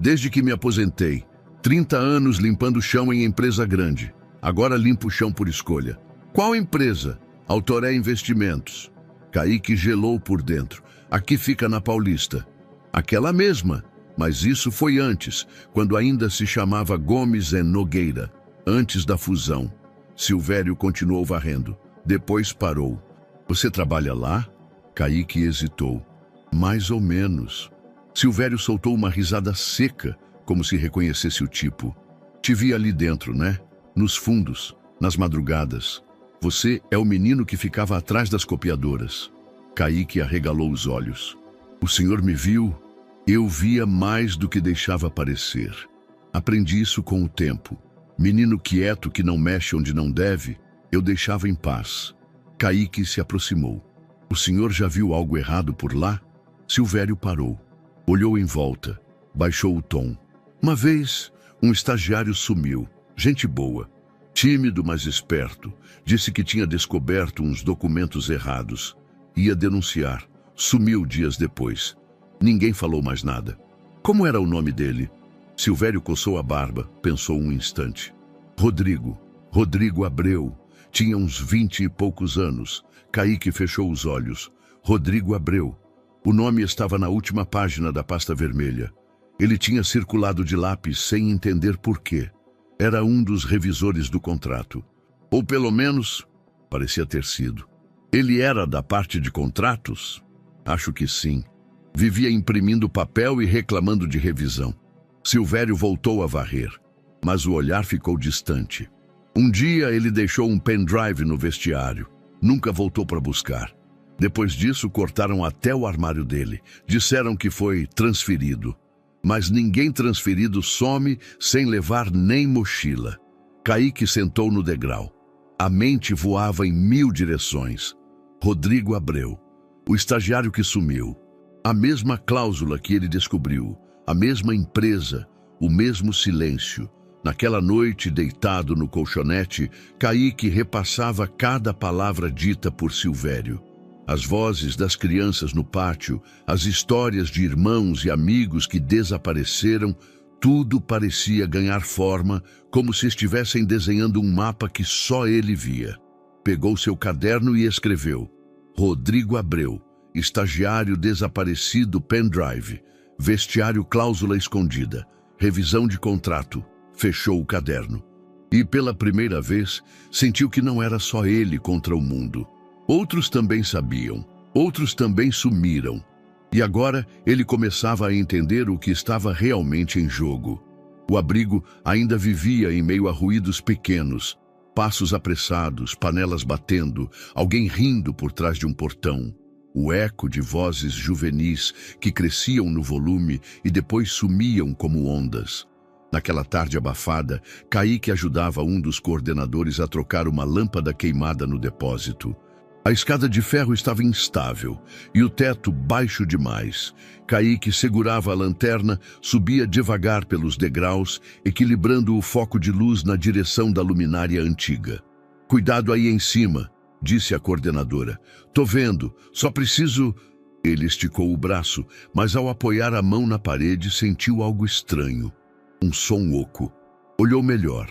Desde que me aposentei. 30 anos limpando chão em empresa grande. Agora limpo o chão por escolha. Qual empresa? Autoré Investimentos. Kaique gelou por dentro. Aqui fica na Paulista. Aquela mesma, mas isso foi antes, quando ainda se chamava Gomes e Nogueira, antes da fusão. Silvério continuou varrendo. Depois parou. Você trabalha lá? Kaique hesitou. Mais ou menos. Silvério soltou uma risada seca, como se reconhecesse o tipo. Te vi ali dentro, né? Nos fundos, nas madrugadas. Você é o menino que ficava atrás das copiadoras. Kaique arregalou os olhos. O senhor me viu? Eu via mais do que deixava parecer. Aprendi isso com o tempo. Menino quieto que não mexe onde não deve, eu deixava em paz. Kaique se aproximou. O senhor já viu algo errado por lá? Silvério parou. Olhou em volta. Baixou o tom. Uma vez, um estagiário sumiu. Gente boa. Tímido, mas esperto. Disse que tinha descoberto uns documentos errados. Ia denunciar. Sumiu dias depois. Ninguém falou mais nada. Como era o nome dele? Silvério coçou a barba, pensou um instante. Rodrigo. Rodrigo Abreu. Tinha uns 20 e poucos anos. Kaique fechou os olhos. Rodrigo Abreu. O nome estava na última página da pasta vermelha. Ele tinha circulado de lápis sem entender por quê. Era um dos revisores do contrato. Ou pelo menos, parecia ter sido. Ele era da parte de contratos? Acho que sim. Vivia imprimindo papel e reclamando de revisão. Silvério voltou a varrer, mas o olhar ficou distante. Um dia ele deixou um pendrive no vestiário. Nunca voltou para buscar. Depois disso, cortaram até o armário dele. Disseram que foi transferido. Mas ninguém transferido some sem levar nem mochila. Kaique sentou no degrau. A mente voava em 1000 direções. Rodrigo Abreu, o estagiário que sumiu. A mesma cláusula que ele descobriu. A mesma empresa, o mesmo silêncio. Naquela noite, deitado no colchonete, Kaique repassava cada palavra dita por Silvério. As vozes das crianças no pátio, as histórias de irmãos e amigos que desapareceram, tudo parecia ganhar forma, como se estivessem desenhando um mapa que só ele via. Pegou seu caderno e escreveu: Rodrigo Abreu, estagiário desaparecido pendrive, vestiário cláusula escondida, revisão de contrato. Fechou o caderno. E pela primeira vez, sentiu que não era só ele contra o mundo. Outros também sabiam, outros também sumiram. E agora ele começava a entender o que estava realmente em jogo. O abrigo ainda vivia em meio a ruídos pequenos, passos apressados, panelas batendo, alguém rindo por trás de um portão. O eco de vozes juvenis que cresciam no volume e depois sumiam como ondas. Naquela tarde abafada, Kaique ajudava um dos coordenadores a trocar uma lâmpada queimada no depósito. A escada de ferro estava instável e o teto baixo demais. Kaique segurava a lanterna, subia devagar pelos degraus, equilibrando o foco de luz na direção da luminária antiga. "Cuidado aí em cima", disse a coordenadora. "Tô vendo, só preciso..." Ele esticou o braço, mas ao apoiar a mão na parede sentiu algo estranho. Um som oco. Olhou melhor.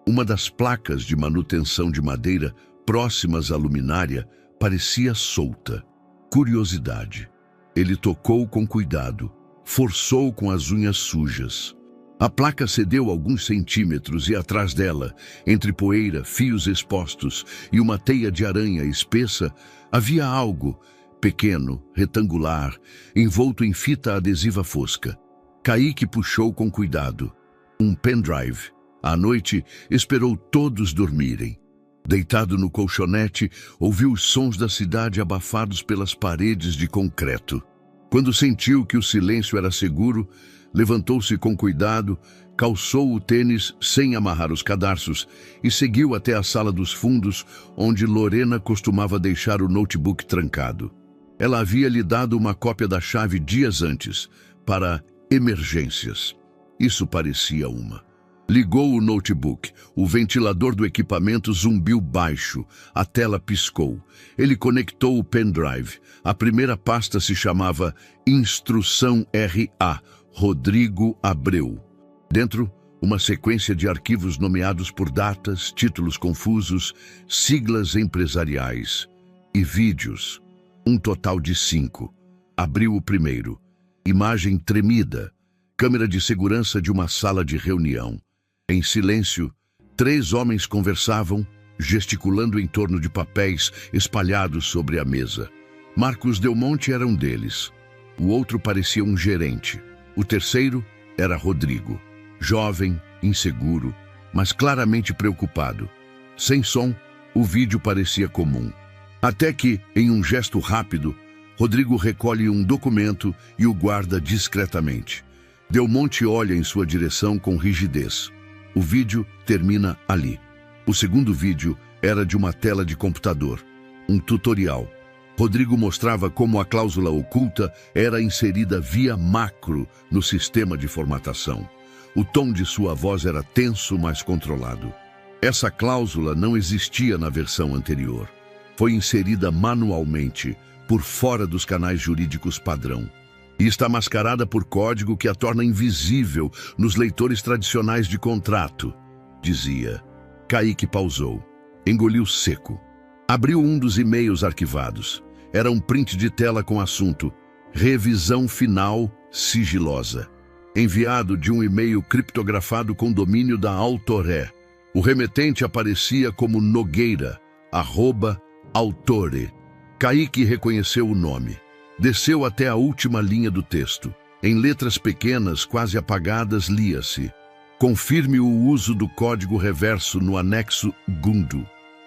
Uma das placas de manutenção de madeira próximas à luminária parecia solta. Curiosidade. Ele tocou com cuidado, forçou com as unhas sujas. A placa cedeu alguns centímetros e atrás dela, entre poeira, fios expostos e uma teia de aranha espessa, havia algo, pequeno, retangular, envolto em fita adesiva fosca. Kaique puxou com cuidado. Um pendrive. À noite, esperou todos dormirem. Deitado no colchonete, ouviu os sons da cidade abafados pelas paredes de concreto. Quando sentiu que o silêncio era seguro, levantou-se com cuidado, calçou o tênis sem amarrar os cadarços e seguiu até a sala dos fundos, onde Lorena costumava deixar o notebook trancado. Ela havia lhe dado uma cópia da chave dias antes, para emergências. Isso parecia uma. Ligou o notebook. O ventilador do equipamento zumbiu baixo. A tela piscou. Ele conectou o pendrive. A primeira pasta se chamava Instrução RA, Rodrigo Abreu. Dentro, uma sequência de arquivos nomeados por datas, títulos confusos, siglas empresariais e vídeos. Um total de 5. Abriu o primeiro. Imagem tremida. Câmera de segurança de uma sala de reunião. Em silêncio, 3 homens conversavam, gesticulando em torno de papéis espalhados sobre a mesa. Marcos Del Monte era um deles. O outro parecia um gerente. O terceiro era Rodrigo. Jovem, inseguro, mas claramente preocupado. Sem som, o vídeo parecia comum. Até que, em um gesto rápido, Rodrigo recolhe um documento e o guarda discretamente. Del Monte olha em sua direção com rigidez. O vídeo termina ali. O segundo vídeo era de uma tela de computador, um tutorial. Rodrigo mostrava como a cláusula oculta era inserida via macro no sistema de formatação. O tom de sua voz era tenso, mas controlado. Essa cláusula não existia na versão anterior. Foi inserida manualmente, por fora dos canais jurídicos padrão. E está mascarada por código que a torna invisível nos leitores tradicionais de contrato, dizia. Kaique pausou. Engoliu seco. Abriu um dos e-mails arquivados. Era um print de tela com assunto Revisão Final Sigilosa. Enviado de um e-mail criptografado com domínio da Autoré. O remetente aparecia como Nogueira, @Autore. Kaique reconheceu o nome. Desceu até a última linha do texto. Em letras pequenas, quase apagadas, lia-se: confirme o uso do código reverso no anexo Gundo.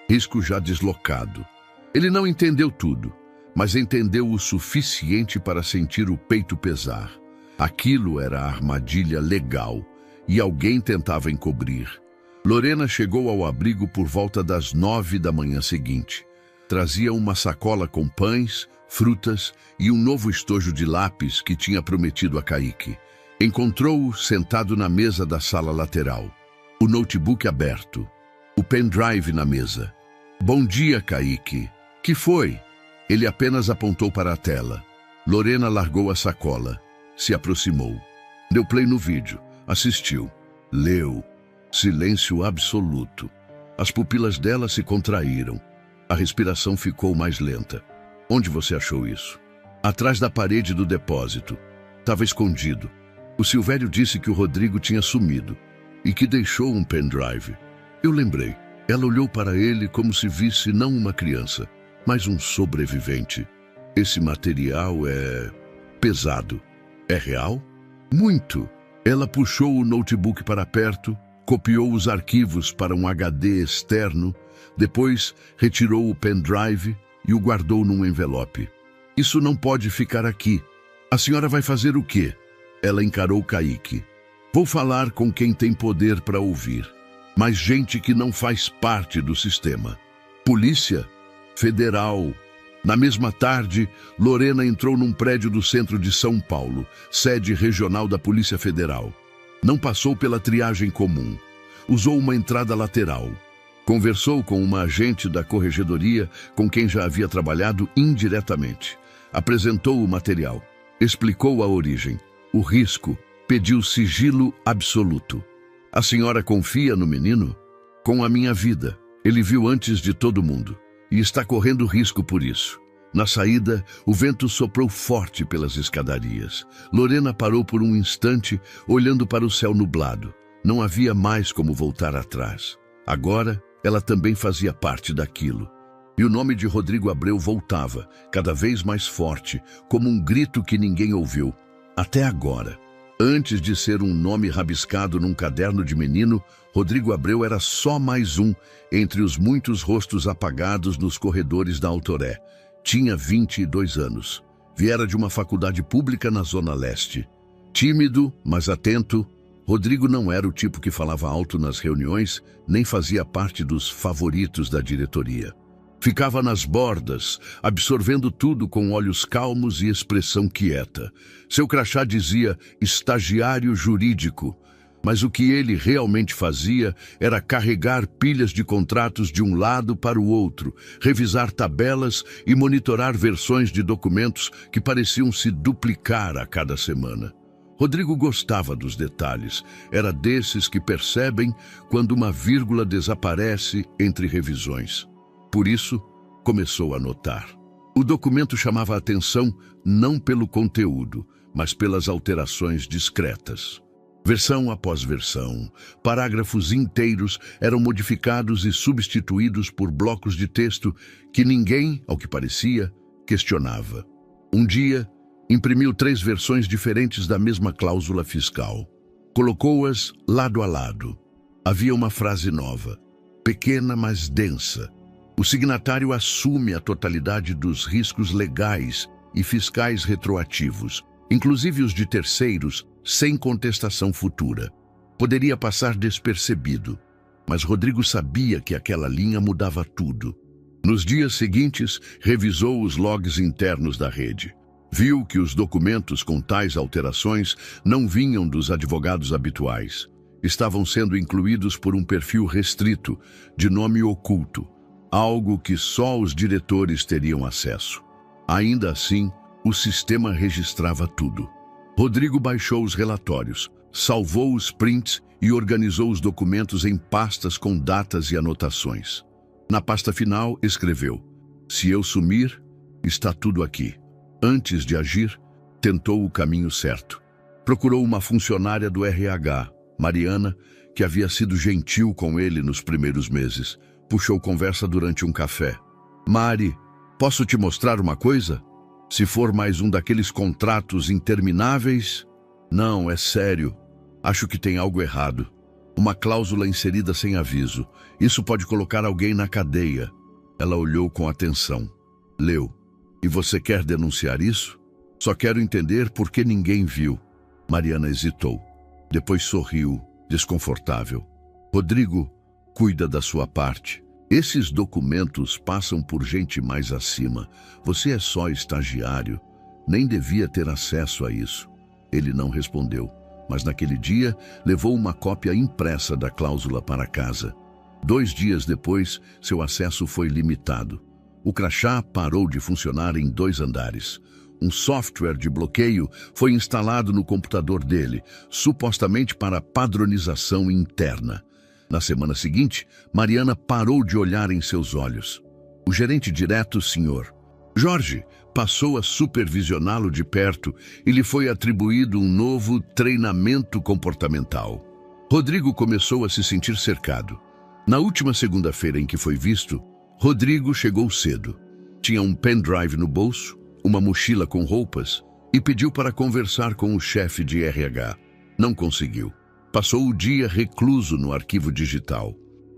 Risco já deslocado. Ele não entendeu tudo, mas entendeu o suficiente para sentir o peito pesar. Aquilo era a armadilha legal e alguém tentava encobrir. Lorena chegou ao abrigo por volta das 9 da manhã seguinte. Trazia uma sacola com pães, frutas e um novo estojo de lápis que tinha prometido a Kaique. Encontrou-o sentado na mesa da sala lateral, o notebook aberto, o pendrive na mesa. Bom dia, Kaique. Que foi? Ele apenas apontou para a tela. Lorena largou a sacola, se aproximou. Deu play no vídeo, assistiu, leu. Silêncio absoluto. As pupilas dela se contraíram. A respiração ficou mais lenta. Onde você achou isso? Atrás da parede do depósito. Estava escondido. O Silvério disse que o Rodrigo tinha sumido e que deixou um pendrive. Eu lembrei. Ela olhou para ele como se visse não uma criança, mas um sobrevivente. Esse material é pesado. É real? Muito. Ela puxou o notebook para perto, copiou os arquivos para um HD externo, depois retirou o pendrive e o guardou num envelope. Isso não pode ficar aqui. A senhora vai fazer o quê? Ela encarou Kaique. Vou falar com quem tem poder para ouvir, mas gente que não faz parte do sistema. Polícia Federal. Na mesma tarde, Lorena entrou num prédio do centro de São Paulo, sede regional da Polícia Federal. Não passou pela triagem comum. Usou uma entrada lateral. Conversou com uma agente da corregedoria com quem já havia trabalhado indiretamente. Apresentou o material. Explicou a origem. O risco. Pediu sigilo absoluto. A senhora confia no menino? Com a minha vida. Ele viu antes de todo mundo. E está correndo risco por isso. Na saída, o vento soprou forte pelas escadarias. Lorena parou por um instante, olhando para o céu nublado. Não havia mais como voltar atrás. Agora, ela também fazia parte daquilo. E o nome de Rodrigo Abreu voltava, cada vez mais forte, como um grito que ninguém ouviu. Até agora. Antes de ser um nome rabiscado num caderno de menino, Rodrigo Abreu era só mais um entre os muitos rostos apagados nos corredores da Autoré. Tinha 22 anos. Viera de uma faculdade pública na Zona Leste. Tímido, mas atento, Rodrigo não era o tipo que falava alto nas reuniões, nem fazia parte dos favoritos da diretoria. Ficava nas bordas, absorvendo tudo com olhos calmos e expressão quieta. Seu crachá dizia estagiário jurídico, mas o que ele realmente fazia era carregar pilhas de contratos de um lado para o outro, revisar tabelas e monitorar versões de documentos que pareciam se duplicar a cada semana. Rodrigo gostava dos detalhes. Era desses que percebem quando uma vírgula desaparece entre revisões. Por isso, começou a notar. O documento chamava a atenção não pelo conteúdo, mas pelas alterações discretas. Versão após versão, parágrafos inteiros eram modificados e substituídos por blocos de texto que ninguém, ao que parecia, questionava. Um dia, imprimiu 3 versões diferentes da mesma cláusula fiscal. Colocou-as lado a lado. Havia uma frase nova, pequena mas densa. O signatário assume a totalidade dos riscos legais e fiscais retroativos, inclusive os de terceiros, sem contestação futura. Poderia passar despercebido, mas Rodrigo sabia que aquela linha mudava tudo. Nos dias seguintes, revisou os logs internos da rede. Viu que os documentos com tais alterações não vinham dos advogados habituais. Estavam sendo incluídos por um perfil restrito, de nome oculto, algo que só os diretores teriam acesso. Ainda assim, o sistema registrava tudo. Rodrigo baixou os relatórios, salvou os prints e organizou os documentos em pastas com datas e anotações. Na pasta final, escreveu: "Se eu sumir, está tudo aqui." Antes de agir, tentou o caminho certo. Procurou uma funcionária do RH, Mariana, que havia sido gentil com ele nos primeiros meses. Puxou conversa durante um café. "Mari, Posso te mostrar uma coisa? Se for mais um daqueles contratos intermináveis... Não, é sério. Acho que tem algo errado. Uma cláusula inserida sem aviso. Isso pode colocar alguém na cadeia. Ela olhou com atenção. Leu. E você quer denunciar isso? Só quero entender por que ninguém viu. Mariana hesitou. Depois sorriu, desconfortável. Rodrigo, cuida da sua parte. Esses documentos passam por gente mais acima. Você é só estagiário. Nem devia ter acesso a isso. Ele não respondeu, mas naquele dia levou uma cópia impressa da cláusula para casa. 2 dias depois, seu acesso foi limitado. O crachá parou de funcionar em 2 andares. Um software de bloqueio foi instalado no computador dele, supostamente para padronização interna. Na semana seguinte, Mariana parou de olhar em seus olhos. O gerente direto, Sr. Jorge, passou a supervisioná-lo de perto e lhe foi atribuído um novo treinamento comportamental. Rodrigo começou a se sentir cercado. Na última segunda-feira em que foi visto, Rodrigo chegou cedo. Tinha um pendrive no bolso, uma mochila com roupas e pediu para conversar com o chefe de RH. Não conseguiu. Passou o dia recluso no arquivo digital.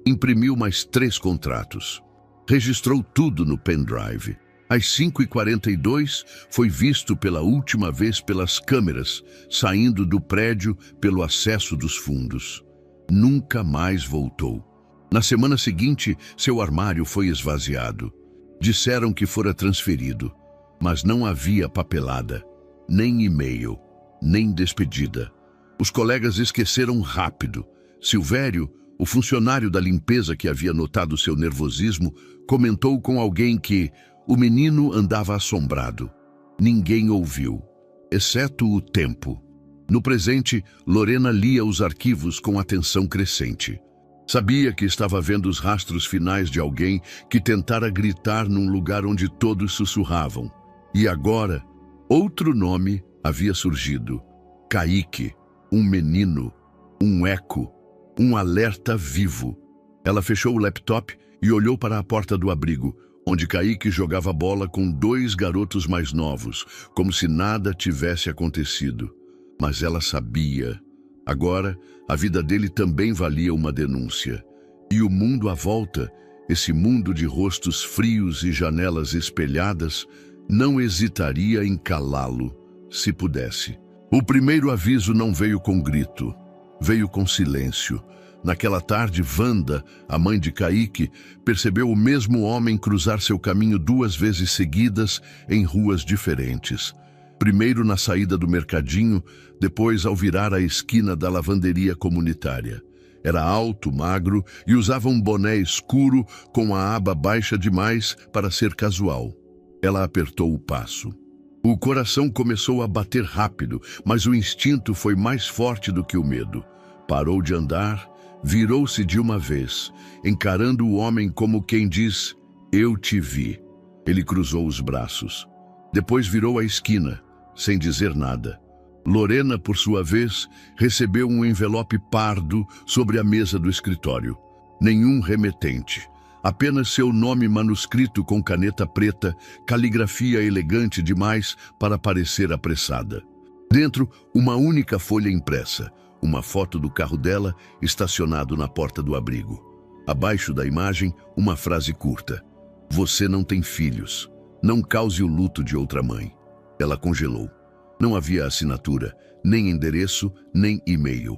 Imprimiu mais 3 contratos. Registrou tudo no pendrive. Às 5h42, foi visto pela última vez pelas câmeras, saindo do prédio pelo acesso dos fundos. Nunca mais voltou. Na semana seguinte, seu armário foi esvaziado. Disseram que fora transferido, mas não havia papelada, nem e-mail, nem despedida. Os colegas esqueceram rápido. Silvério, o funcionário da limpeza que havia notado seu nervosismo, comentou com alguém que o menino andava assombrado. Ninguém ouviu, exceto o tempo. No presente, Lorena lia os arquivos com atenção crescente. Sabia que estava vendo os rastros finais de alguém que tentara gritar num lugar onde todos sussurravam. E agora, outro nome havia surgido. Kaique, um menino, um eco, um alerta vivo. Ela fechou o laptop e olhou para a porta do abrigo, onde Kaique jogava bola com 2 garotos mais novos, como se nada tivesse acontecido. Mas ela sabia. Agora, a vida dele também valia uma denúncia. E o mundo à volta, esse mundo de rostos frios e janelas espelhadas, não hesitaria em calá-lo, se pudesse. O primeiro aviso não veio com grito, veio com silêncio. Naquela tarde, Wanda, a mãe de Kaique, percebeu o mesmo homem cruzar seu caminho 2 vezes seguidas em ruas diferentes. Primeiro na saída do mercadinho, depois ao virar a esquina da lavanderia comunitária. Era alto, magro e usava um boné escuro com a aba baixa demais para ser casual. Ela apertou o passo. O coração começou a bater rápido, mas o instinto foi mais forte do que o medo. Parou de andar, virou-se de uma vez, encarando o homem como quem diz, "Eu te vi." Ele cruzou os braços. Depois virou a esquina, sem dizer nada. Lorena, por sua vez, recebeu um envelope pardo sobre a mesa do escritório. Nenhum remetente. Apenas seu nome manuscrito com caneta preta, caligrafia elegante demais para parecer apressada. Dentro, uma única folha impressa, uma foto do carro dela estacionado na porta do abrigo. Abaixo da imagem, uma frase curta. "Você não tem filhos. Não cause o luto de outra mãe." Ela congelou. Não havia assinatura, nem endereço, nem e-mail.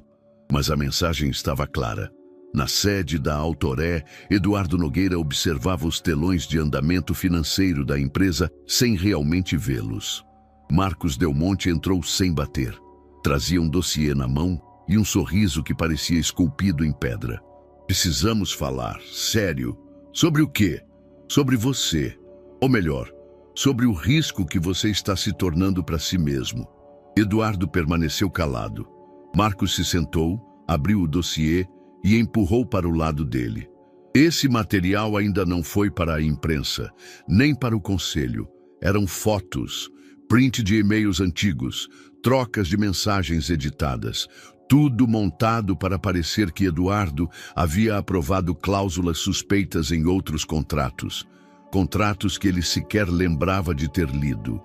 Mas a mensagem estava clara. Na sede da Autoré, Eduardo Nogueira observava os telões de andamento financeiro da empresa sem realmente vê-los. Marcos Del Monte entrou sem bater. Trazia um dossiê na mão e um sorriso que parecia esculpido em pedra. "Precisamos falar, sério. Sobre o quê? Sobre você. Ou melhor, sobre o risco que você está se tornando para si mesmo." Eduardo permaneceu calado. Marcos se sentou, abriu o dossiê e empurrou para o lado dele. Esse material ainda não foi para a imprensa, nem para o conselho. Eram fotos, print de e-mails antigos, trocas de mensagens editadas, tudo montado para parecer que Eduardo havia aprovado cláusulas suspeitas em outros contratos. contratos que ele sequer lembrava de ter lido.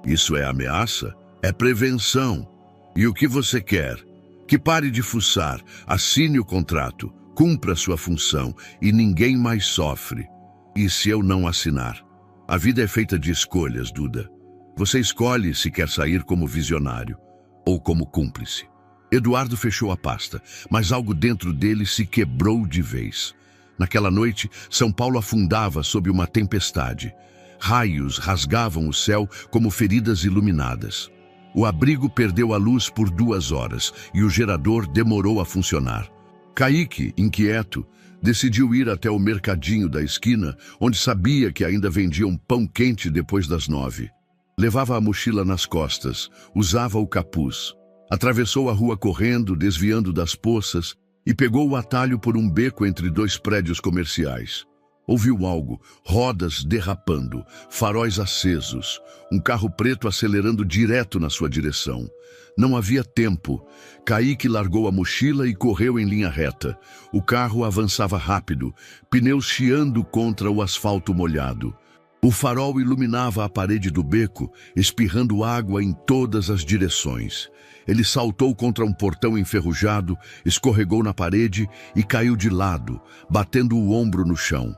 Isso é ameaça? É prevenção. E o que você quer? Que pare de fuçar, assine o contrato, cumpra sua função e ninguém mais sofre. E se eu não assinar? A vida é feita de escolhas, Duda. Você escolhe se quer sair como visionário ou como cúmplice. Eduardo fechou a pasta, mas algo dentro dele se quebrou de vez. Naquela noite, São Paulo afundava sob uma tempestade. Raios rasgavam o céu como feridas iluminadas. O abrigo perdeu a luz por 2 horas e o gerador demorou a funcionar. Kaique, inquieto, decidiu ir até o mercadinho da esquina, onde sabia que ainda vendiam pão quente depois das 9. Levava a mochila nas costas, usava o capuz. Atravessou a rua correndo, desviando das poças, e pegou o atalho por um beco entre 2 prédios comerciais. Ouviu algo, rodas derrapando, faróis acesos, um carro preto acelerando direto na sua direção. Não havia tempo. Kaique largou a mochila e correu em linha reta. O carro avançava rápido, pneus chiando contra o asfalto molhado. O farol iluminava a parede do beco, espirrando água em todas as direções. Ele saltou contra um portão enferrujado, escorregou na parede e caiu de lado, batendo o ombro no chão.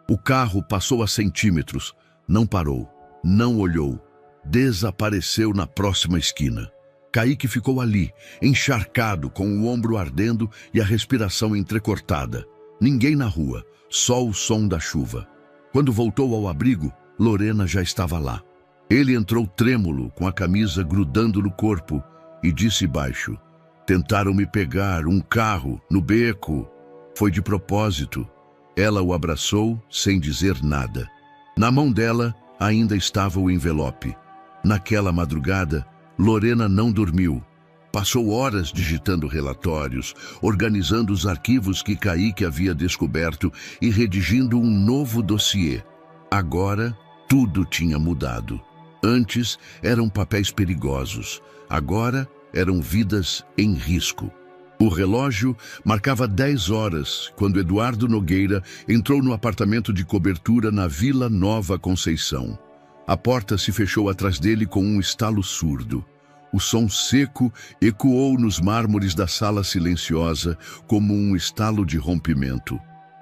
O carro passou a centímetros, não parou, não olhou, desapareceu na próxima esquina. Kaique ficou ali, encharcado, com o ombro ardendo e a respiração entrecortada. Ninguém na rua, só o som da chuva. Quando voltou ao abrigo, Lorena já estava lá. Ele entrou trêmulo, com a camisa grudando no corpo, e disse baixo: "Tentaram me pegar, um carro, no beco. Foi de propósito." Ela o abraçou, sem dizer nada. Na mão dela ainda estava o envelope. Naquela madrugada, Lorena não dormiu. Passou horas digitando relatórios, organizando os arquivos que Kaique havia descoberto e redigindo um novo dossiê. Agora, tudo tinha mudado. Antes, eram papéis perigosos. Agora, eram vidas em risco. O relógio marcava 10 horas quando Eduardo Nogueira entrou no apartamento de cobertura na Vila Nova Conceição. A porta se fechou atrás dele com um estalo surdo. O som seco ecoou nos mármores da sala silenciosa como um estalo de rompimento.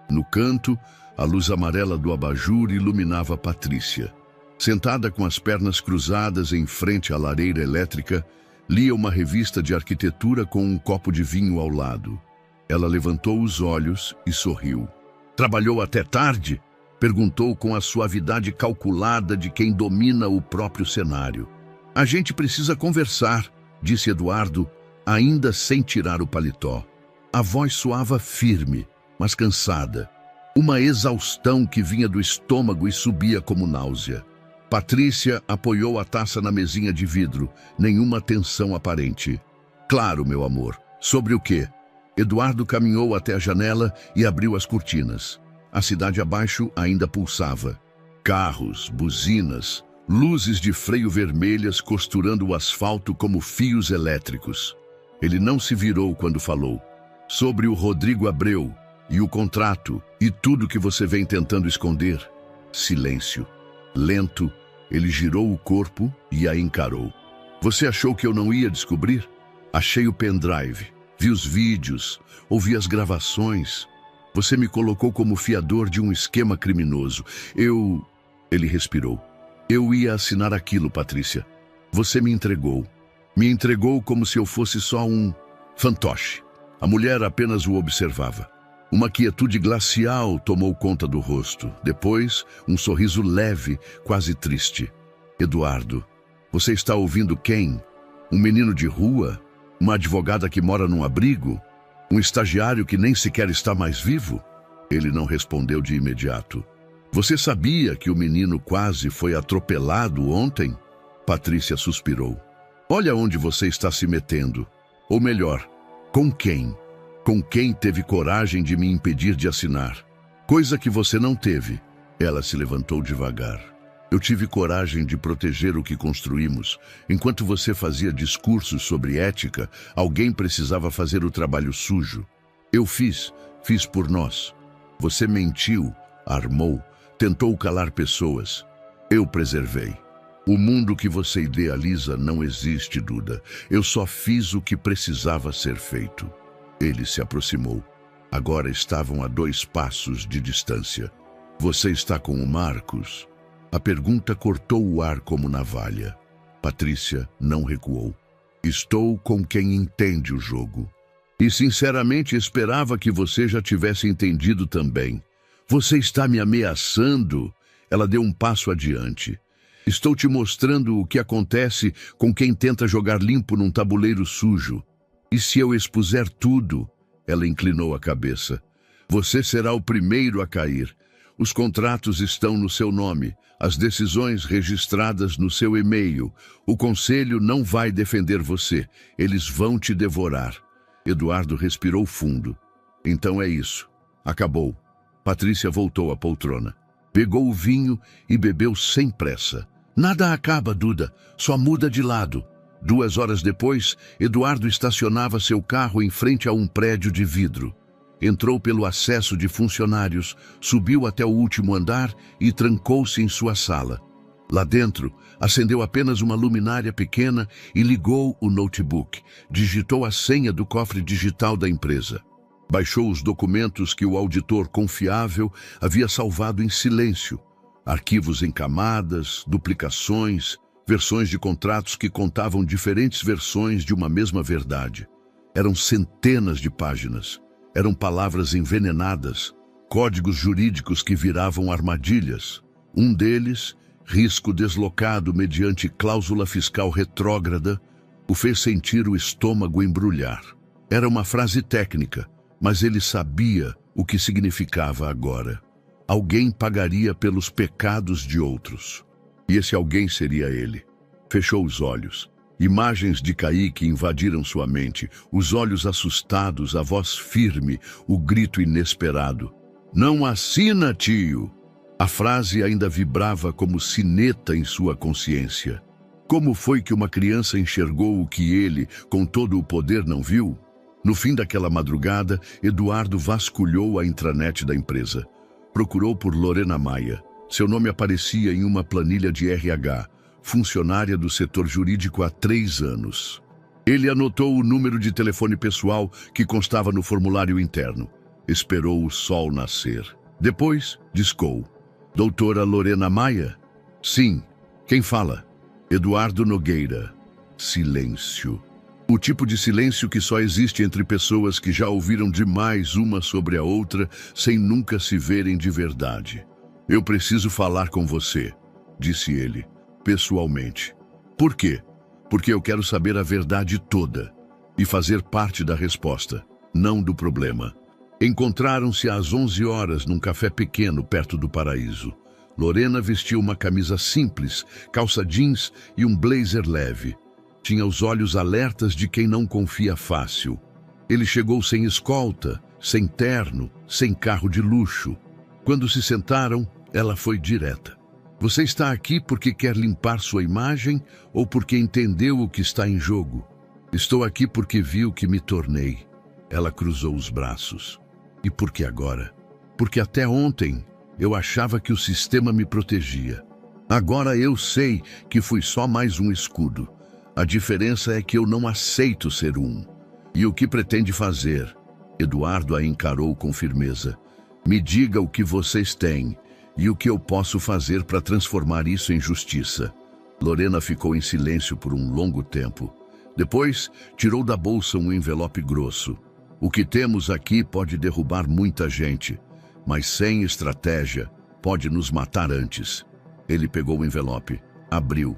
No canto, a luz amarela do abajur iluminava Patrícia. Sentada com as pernas cruzadas em frente à lareira elétrica, lia uma revista de arquitetura com um copo de vinho ao lado. Ela levantou os olhos e sorriu. "Trabalhou até tarde?" perguntou com a suavidade calculada de quem domina o próprio cenário. "A gente precisa conversar", disse Eduardo, ainda sem tirar o paletó. A voz soava firme, mas cansada. Uma exaustão que vinha do estômago e subia como náusea. Patrícia apoiou a taça na mesinha de vidro, nenhuma tensão aparente. "Claro, meu amor. Sobre o quê?" Eduardo caminhou até a janela e abriu as cortinas. A cidade abaixo ainda pulsava. Carros, buzinas, luzes de freio vermelhas costurando o asfalto como fios elétricos. Ele não se virou quando falou. "Sobre o Rodrigo Abreu e o contrato e tudo que você vem tentando esconder." Silêncio. Lento, ele girou o corpo e a encarou. "Você achou que eu não ia descobrir? Achei o pendrive, vi os vídeos, ouvi as gravações. Você me colocou como fiador de um esquema criminoso. Ele respirou. "Eu ia assinar aquilo, Patrícia. Você me entregou. Me entregou como se eu fosse só um fantoche." A mulher apenas o observava. Uma quietude glacial tomou conta do rosto. Depois, um sorriso leve, quase triste. "Eduardo, você está ouvindo quem? Um menino de rua? Uma advogada que mora num abrigo? Um estagiário que nem sequer está mais vivo?" Ele não respondeu de imediato. "Você sabia que o menino quase foi atropelado ontem?" Patrícia suspirou. "Olha onde você está se metendo. Ou melhor, com quem? Com quem teve coragem de me impedir de assinar? Coisa que você não teve." Ela se levantou devagar. "Eu tive coragem de proteger o que construímos. Enquanto você fazia discursos sobre ética, alguém precisava fazer o trabalho sujo. Eu fiz por nós. Você mentiu, armou, Tentou calar pessoas. Eu preservei. O mundo que você idealiza não existe, Duda. Eu só fiz o que precisava ser feito. Ele se aproximou. Agora estavam a 2 passos de distância. Você está com o Marcos? A pergunta cortou o ar como navalha. Patrícia não recuou. Estou com quem entende o jogo. E sinceramente esperava que você já tivesse entendido também. Você está me ameaçando? Ela deu um passo adiante. Estou te mostrando o que acontece com quem tenta jogar limpo num tabuleiro sujo. E se eu expuser tudo? Ela inclinou a cabeça. Você será o primeiro a cair. Os contratos estão no seu nome, as decisões registradas no seu e-mail. O conselho não vai defender você. Eles vão te devorar. Eduardo respirou fundo. Então é isso. Acabou. Patrícia voltou à poltrona. Pegou o vinho e bebeu sem pressa. Nada acaba, Duda. Só muda de lado. 2 horas depois, Eduardo estacionava seu carro em frente a um prédio de vidro. Entrou pelo acesso de funcionários, subiu até o último andar e trancou-se em sua sala. Lá dentro, acendeu apenas uma luminária pequena e ligou o notebook. Digitou a senha do cofre digital da empresa. Baixou os documentos que o auditor confiável havia salvado em silêncio. Arquivos em camadas, duplicações, versões de contratos que contavam diferentes versões de uma mesma verdade. Eram centenas de páginas. Eram palavras envenenadas, códigos jurídicos que viravam armadilhas. Um deles, risco deslocado mediante cláusula fiscal retrógrada, o fez sentir o estômago embrulhar. Era uma frase técnica, mas ele sabia o que significava agora. Alguém pagaria pelos pecados de outros. E esse alguém seria ele. Fechou os olhos. Imagens de Kaique invadiram sua mente, os olhos assustados, a voz firme, o grito inesperado. Não assina, tio! A frase ainda vibrava como sineta em sua consciência. Como foi que uma criança enxergou o que ele, com todo o poder, não viu? No fim daquela madrugada, Eduardo vasculhou a intranet da empresa. Procurou por Lorena Maia. Seu nome aparecia em uma planilha de RH, funcionária do setor jurídico há 3 anos. Ele anotou o número de telefone pessoal que constava no formulário interno. Esperou o sol nascer. Depois, discou. Doutora Lorena Maia? Sim. Quem fala? Eduardo Nogueira. Silêncio. O tipo de silêncio que só existe entre pessoas que já ouviram demais uma sobre a outra sem nunca se verem de verdade. Eu preciso falar com você, disse ele. Pessoalmente. Por quê? Porque eu quero saber a verdade toda e fazer parte da resposta, não do problema. Encontraram-se às 11 horas num café pequeno perto do Paraíso. Lorena vestiu uma camisa simples, calça jeans e um blazer leve. Tinha os olhos alertas de quem não confia fácil. Ele chegou sem escolta, sem terno, sem carro de luxo. Quando se sentaram, ela foi direta. Você está aqui porque quer limpar sua imagem ou porque entendeu o que está em jogo? Estou aqui porque vi o que me tornei. Ela cruzou os braços. E por que agora? Porque até ontem eu achava que o sistema me protegia. Agora eu sei que fui só mais um escudo. A diferença é que eu não aceito ser um. E o que pretende fazer? Eduardo a encarou com firmeza. Me diga o que vocês têm. E o que eu posso fazer para transformar isso em justiça? Lorena ficou em silêncio por um longo tempo. Depois, tirou da bolsa um envelope grosso. O que temos aqui pode derrubar muita gente, mas sem estratégia, pode nos matar antes. Ele pegou o envelope, abriu,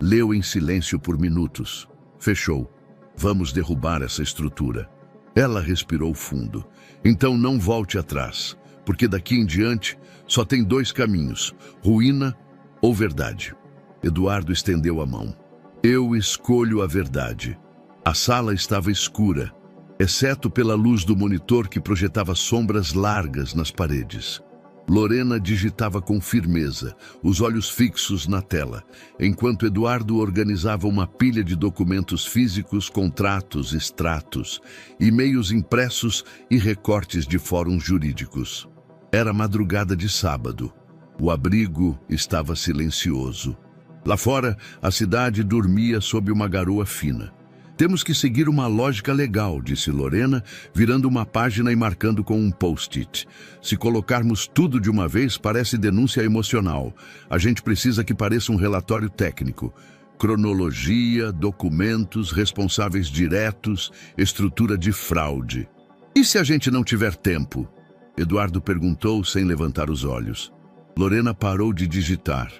leu em silêncio por minutos. Fechou. Vamos derrubar essa estrutura. Ela respirou fundo. Então não volte atrás, porque daqui em diante só tem 2 caminhos, ruína ou verdade. Eduardo estendeu a mão. Eu escolho a verdade. A sala estava escura, exceto pela luz do monitor que projetava sombras largas nas paredes. Lorena digitava com firmeza, os olhos fixos na tela, enquanto Eduardo organizava uma pilha de documentos físicos, contratos, extratos, e-mails impressos e recortes de fóruns jurídicos. Era madrugada de sábado. O abrigo estava silencioso. Lá fora, a cidade dormia sob uma garoa fina. Temos que seguir uma lógica legal, disse Lorena, virando uma página e marcando com um post-it. Se colocarmos tudo de uma vez, parece denúncia emocional. A gente precisa que pareça um relatório técnico. Cronologia, documentos, responsáveis diretos, estrutura de fraude. E se a gente não tiver tempo? Eduardo perguntou sem levantar os olhos. Lorena parou de digitar.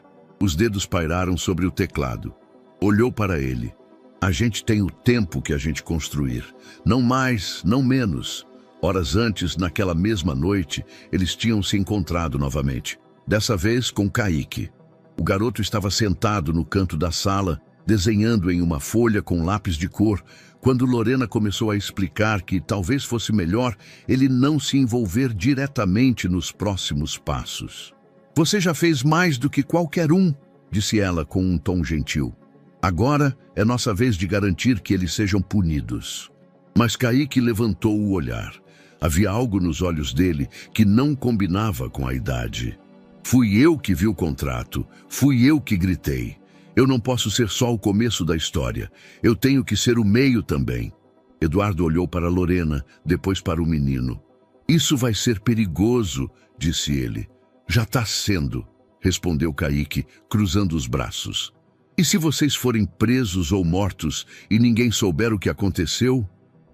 Os dedos pairaram sobre o teclado. Olhou para ele. A gente tem o tempo que a gente construir. Não mais, não menos. Horas antes, naquela mesma noite, eles tinham se encontrado novamente. Dessa vez com Kaique. O garoto estava sentado no canto da sala, desenhando em uma folha com lápis de cor, quando Lorena começou a explicar que talvez fosse melhor ele não se envolver diretamente nos próximos passos. Você já fez mais do que qualquer um, disse ela com um tom gentil. Agora é nossa vez de garantir que eles sejam punidos. Mas Kaique levantou o olhar. Havia algo nos olhos dele que não combinava com a idade. Fui eu que vi o contrato, fui eu que gritei. Eu não posso ser só o começo da história, eu tenho que ser o meio também. Eduardo olhou para Lorena, depois para o menino. Isso vai ser perigoso, disse ele. Já está sendo, respondeu Kaique, cruzando os braços. E se vocês forem presos ou mortos e ninguém souber o que aconteceu?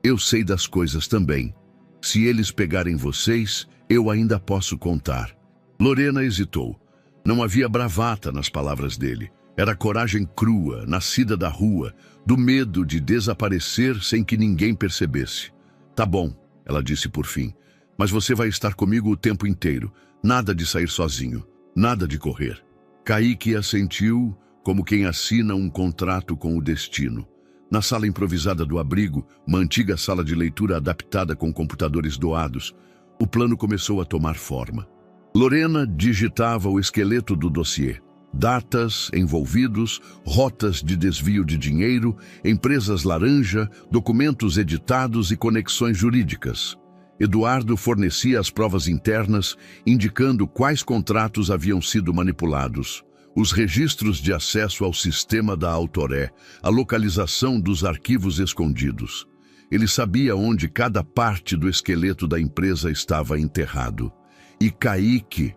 Eu sei das coisas também. Se eles pegarem vocês, eu ainda posso contar. Lorena hesitou. Não havia bravata nas palavras dele. Era coragem crua, nascida da rua, do medo de desaparecer sem que ninguém percebesse. Tá bom, ela disse por fim, mas você vai estar comigo o tempo inteiro. Nada de sair sozinho, nada de correr. Kaique assentiu, como quem assina um contrato com o destino. Na sala improvisada do abrigo, uma antiga sala de leitura adaptada com computadores doados, o plano começou a tomar forma. Lorena digitava o esqueleto do dossiê. Datas, envolvidos, rotas de desvio de dinheiro, empresas laranja, documentos editados e conexões jurídicas. Eduardo fornecia as provas internas, indicando quais contratos haviam sido manipulados. Os registros de acesso ao sistema da Autoré, a localização dos arquivos escondidos. Ele sabia onde cada parte do esqueleto da empresa estava enterrado. E Kaique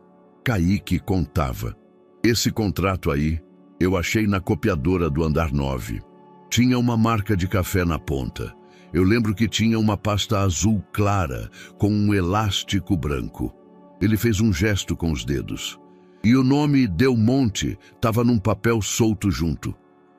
contava. Esse contrato aí, eu achei na copiadora do andar 9. Tinha uma marca de café na ponta. Eu lembro que tinha uma pasta azul clara, com um elástico branco. Ele fez um gesto com os dedos. E o nome Del Monte estava num papel solto junto.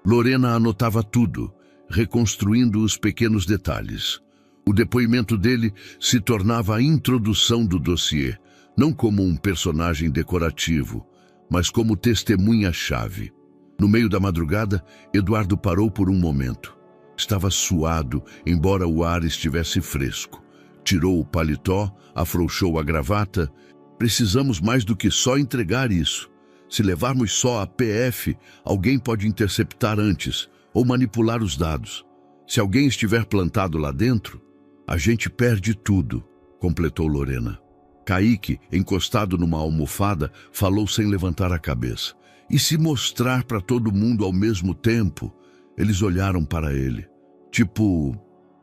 Lorena anotava tudo, reconstruindo os pequenos detalhes. O depoimento dele se tornava a introdução do dossiê, não como um personagem decorativo, mas como testemunha-chave. No meio da madrugada, Eduardo parou por um momento. Estava suado, embora o ar estivesse fresco. Tirou o paletó, afrouxou a gravata. Precisamos mais do que só entregar isso. Se levarmos só a PF, alguém pode interceptar antes ou manipular os dados. Se alguém estiver plantado lá dentro, a gente perde tudo, completou Lorena. Kaique, encostado numa almofada, falou sem levantar a cabeça. E se mostrar para todo mundo ao mesmo tempo? Eles olharam para ele. Tipo,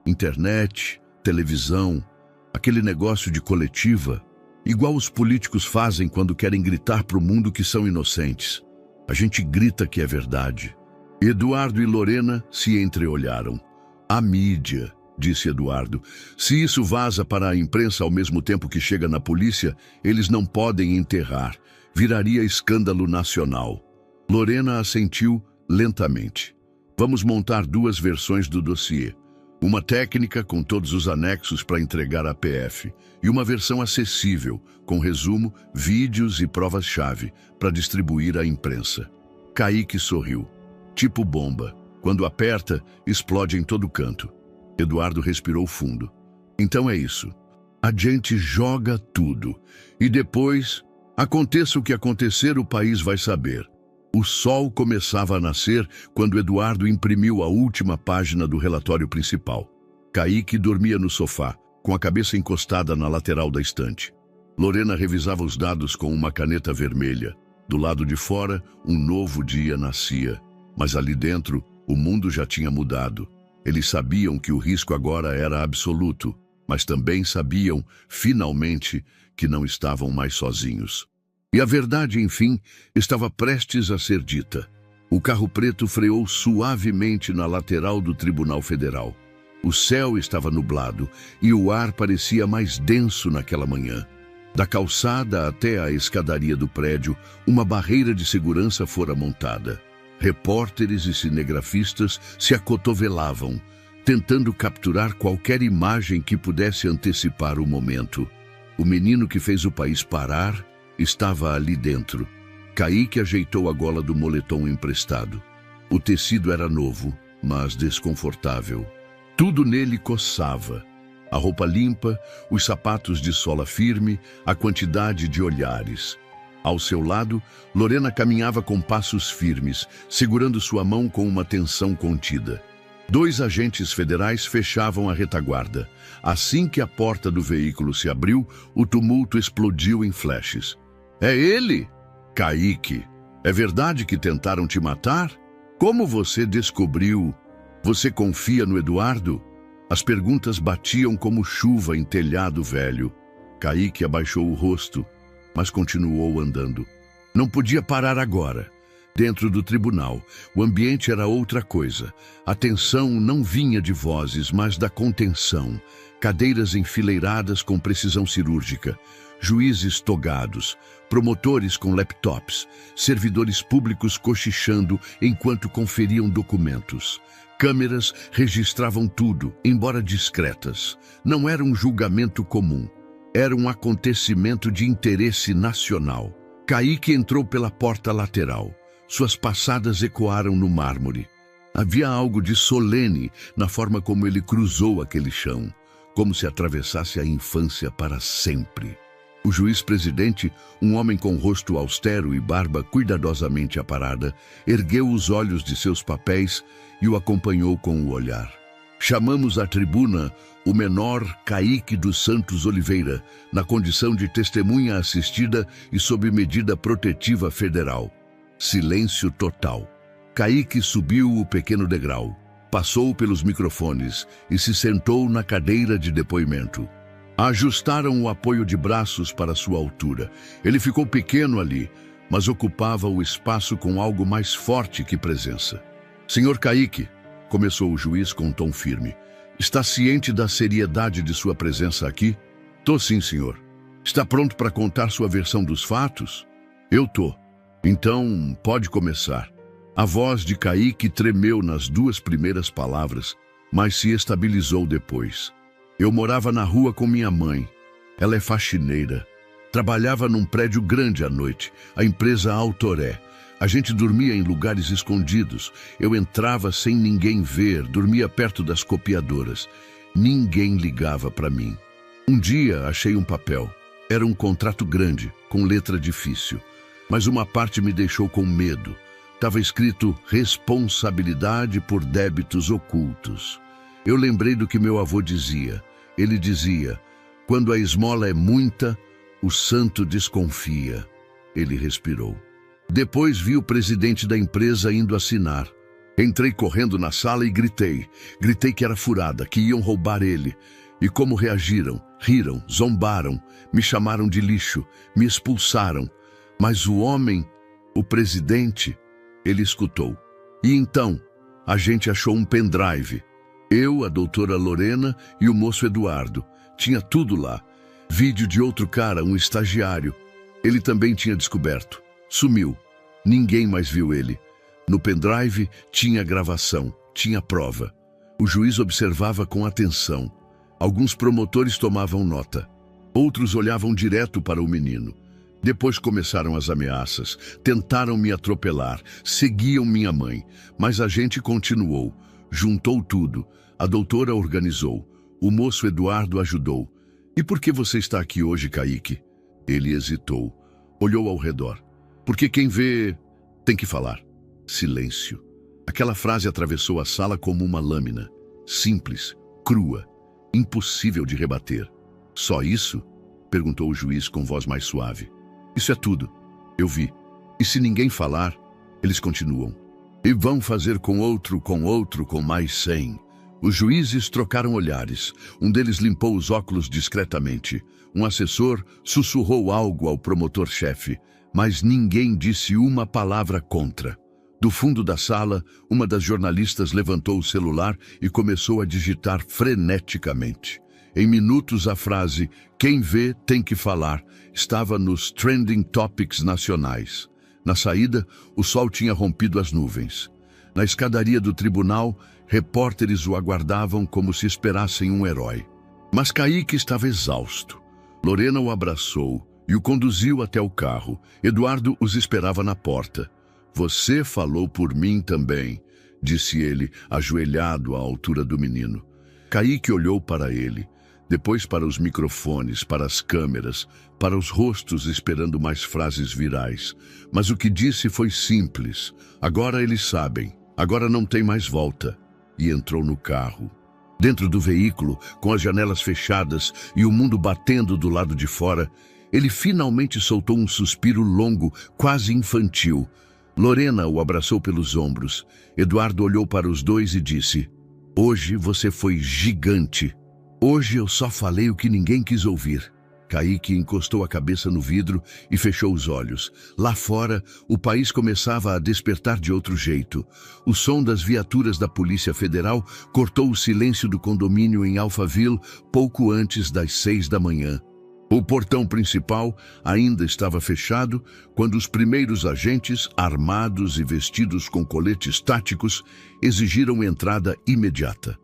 internet, televisão, aquele negócio de coletiva. Igual os políticos fazem quando querem gritar para o mundo que são inocentes. A gente grita que é verdade. Eduardo e Lorena se entreolharam. A mídia, disse Eduardo. Se isso vaza para a imprensa ao mesmo tempo que chega na polícia, eles não podem enterrar. Viraria escândalo nacional. Lorena assentiu lentamente. Vamos montar 2 versões do dossiê. Uma técnica com todos os anexos para entregar à PF e uma versão acessível, com resumo, vídeos e provas-chave para distribuir à imprensa. Kaique sorriu. Tipo bomba. Quando aperta, explode em todo canto. Eduardo respirou fundo. Então é isso. A gente joga tudo. E depois, aconteça o que acontecer, o país vai saber. O sol começava a nascer quando Eduardo imprimiu a última página do relatório principal. Kaique dormia no sofá, com a cabeça encostada na lateral da estante. Lorena revisava os dados com uma caneta vermelha. Do lado de fora, um novo dia nascia. Mas ali dentro, o mundo já tinha mudado. Eles sabiam que o risco agora era absoluto, mas também sabiam, finalmente, que não estavam mais sozinhos. E a verdade, enfim, estava prestes a ser dita. O carro preto freou suavemente na lateral do Tribunal Federal. O céu estava nublado e o ar parecia mais denso naquela manhã. Da calçada até a escadaria do prédio, uma barreira de segurança fora montada. Repórteres e cinegrafistas se acotovelavam, tentando capturar qualquer imagem que pudesse antecipar o momento. O menino que fez o país parar estava ali dentro. Kaique ajeitou a gola do moletom emprestado. O tecido era novo, mas desconfortável. Tudo nele coçava. A roupa limpa, os sapatos de sola firme, a quantidade de olhares. Ao seu lado, Lorena caminhava com passos firmes, segurando sua mão com uma tensão contida. 2 agentes federais fechavam a retaguarda. Assim que a porta do veículo se abriu, o tumulto explodiu em flashes. É ele? Kaique. É verdade que tentaram te matar? Como você descobriu? Você confia no Eduardo? As perguntas batiam como chuva em telhado velho. Kaique abaixou o rosto, mas continuou andando. Não podia parar agora. Dentro do tribunal, o ambiente era outra coisa. A tensão não vinha de vozes, mas da contenção. Cadeiras enfileiradas com precisão cirúrgica, juízes togados, promotores com laptops, servidores públicos cochichando enquanto conferiam documentos. Câmeras registravam tudo, embora discretas. Não era um julgamento comum. Era um acontecimento de interesse nacional. Kaique entrou pela porta lateral. Suas passadas ecoaram no mármore. Havia algo de solene na forma como ele cruzou aquele chão, como se atravessasse a infância para sempre. O juiz-presidente, um homem com rosto austero e barba cuidadosamente aparada, ergueu os olhos de seus papéis e o acompanhou com o olhar. Chamamos à tribuna o menor Kaique dos Santos Oliveira, na condição de testemunha assistida e sob medida protetiva federal. Silêncio total. Kaique subiu o pequeno degrau, passou pelos microfones e se sentou na cadeira de depoimento. Ajustaram o apoio de braços para sua altura. Ele ficou pequeno ali, mas ocupava o espaço com algo mais forte que presença. Senhor Kaique, começou o juiz com um tom firme, está ciente da seriedade de sua presença aqui? Tô sim, senhor. Está pronto para contar sua versão dos fatos? Eu tô. Então, pode começar. A voz de Kaique tremeu nas 2 primeiras palavras, mas se estabilizou depois. Eu morava na rua com minha mãe. Ela é faxineira. Trabalhava num prédio grande à noite, a empresa Autoré. A gente dormia em lugares escondidos. Eu entrava sem ninguém ver, dormia perto das copiadoras. Ninguém ligava para mim. Um dia achei um papel. Era um contrato grande, com letra difícil. Mas uma parte me deixou com medo. Estava escrito responsabilidade por débitos ocultos. Eu lembrei do que meu avô dizia. Ele dizia, quando a esmola é muita, o santo desconfia. Ele respirou. Depois vi o presidente da empresa indo assinar. Entrei correndo na sala e gritei. Gritei que era furada, que iam roubar ele. E como reagiram? Riram, zombaram, me chamaram de lixo, me expulsaram. Mas o homem, o presidente, ele escutou. E então, a gente achou um pendrive. Eu, a doutora Lorena e o moço Eduardo. Tinha tudo lá. Vídeo de outro cara, um estagiário. Ele também tinha descoberto. Sumiu. Ninguém mais viu ele. No pendrive tinha gravação, tinha prova. O juiz observava com atenção. Alguns promotores tomavam nota. Outros olhavam direto para o menino. Depois começaram as ameaças. Tentaram me atropelar. Seguiam minha mãe. Mas a gente continuou. Juntou tudo. A doutora organizou. O moço Eduardo ajudou. E por que você está aqui hoje, Kaique? Ele hesitou. Olhou ao redor. Porque quem vê tem que falar. Silêncio. Aquela frase atravessou a sala como uma lâmina. Simples, crua, impossível de rebater. Só isso? Perguntou o juiz com voz mais suave. Isso é tudo. Eu vi. E se ninguém falar, eles continuam. E vão fazer com outro, com mais 100. Os juízes trocaram olhares. Um deles limpou os óculos discretamente. Um assessor sussurrou algo ao promotor-chefe, mas ninguém disse uma palavra contra. Do fundo da sala, uma das jornalistas levantou o celular e começou a digitar freneticamente. Em minutos, a frase "Quem vê tem que falar" estava nos trending topics nacionais. Na saída, o sol tinha rompido as nuvens. Na escadaria do tribunal, repórteres o aguardavam como se esperassem um herói. Mas Kaique estava exausto. Lorena o abraçou e o conduziu até o carro. Eduardo os esperava na porta. "Você falou por mim também", disse ele, ajoelhado à altura do menino. Kaique olhou para ele, depois para os microfones, para as câmeras, para os rostos esperando mais frases virais. Mas o que disse foi simples. "Agora eles sabem. Agora não tem mais volta." E entrou no carro. Dentro do veículo, com as janelas fechadas e o mundo batendo do lado de fora, ele finalmente soltou um suspiro longo, quase infantil. Lorena o abraçou pelos ombros. Eduardo olhou para os dois e disse: "Hoje você foi gigante. Hoje eu só falei o que ninguém quis ouvir." Kaique encostou a cabeça no vidro e fechou os olhos. Lá fora, o país começava a despertar de outro jeito. O som das viaturas da Polícia Federal cortou o silêncio do condomínio em Alphaville pouco antes das 6 da manhã. O portão principal ainda estava fechado quando os primeiros agentes, armados e vestidos com coletes táticos, exigiram entrada imediata.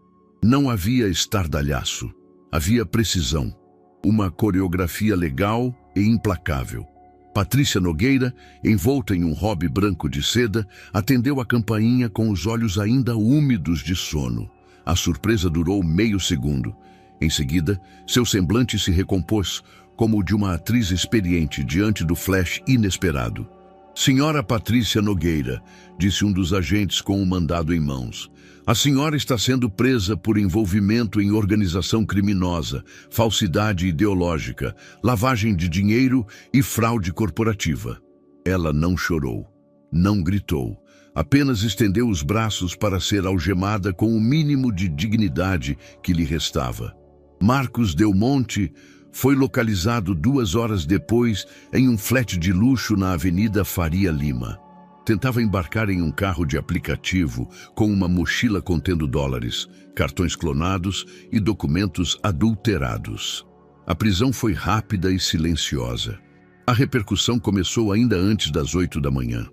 Não havia estardalhaço, havia precisão. Uma coreografia legal e implacável. Patrícia Nogueira, envolta em um robe branco de seda, atendeu a campainha com os olhos ainda úmidos de sono. A surpresa durou meio segundo. Em seguida, seu semblante se recompôs, como o de uma atriz experiente diante do flash inesperado. "Senhora Patrícia Nogueira", disse um dos agentes com o mandado em mãos. "A senhora está sendo presa por envolvimento em organização criminosa, falsidade ideológica, lavagem de dinheiro e fraude corporativa." Ela não chorou, não gritou, apenas estendeu os braços para ser algemada com o mínimo de dignidade que lhe restava. Marcos Del Monte foi localizado 2 horas depois em um flat de luxo na Avenida Faria Lima. Tentava embarcar em um carro de aplicativo com uma mochila contendo dólares, cartões clonados e documentos adulterados. A prisão foi rápida e silenciosa. A repercussão começou ainda antes das 8 da manhã.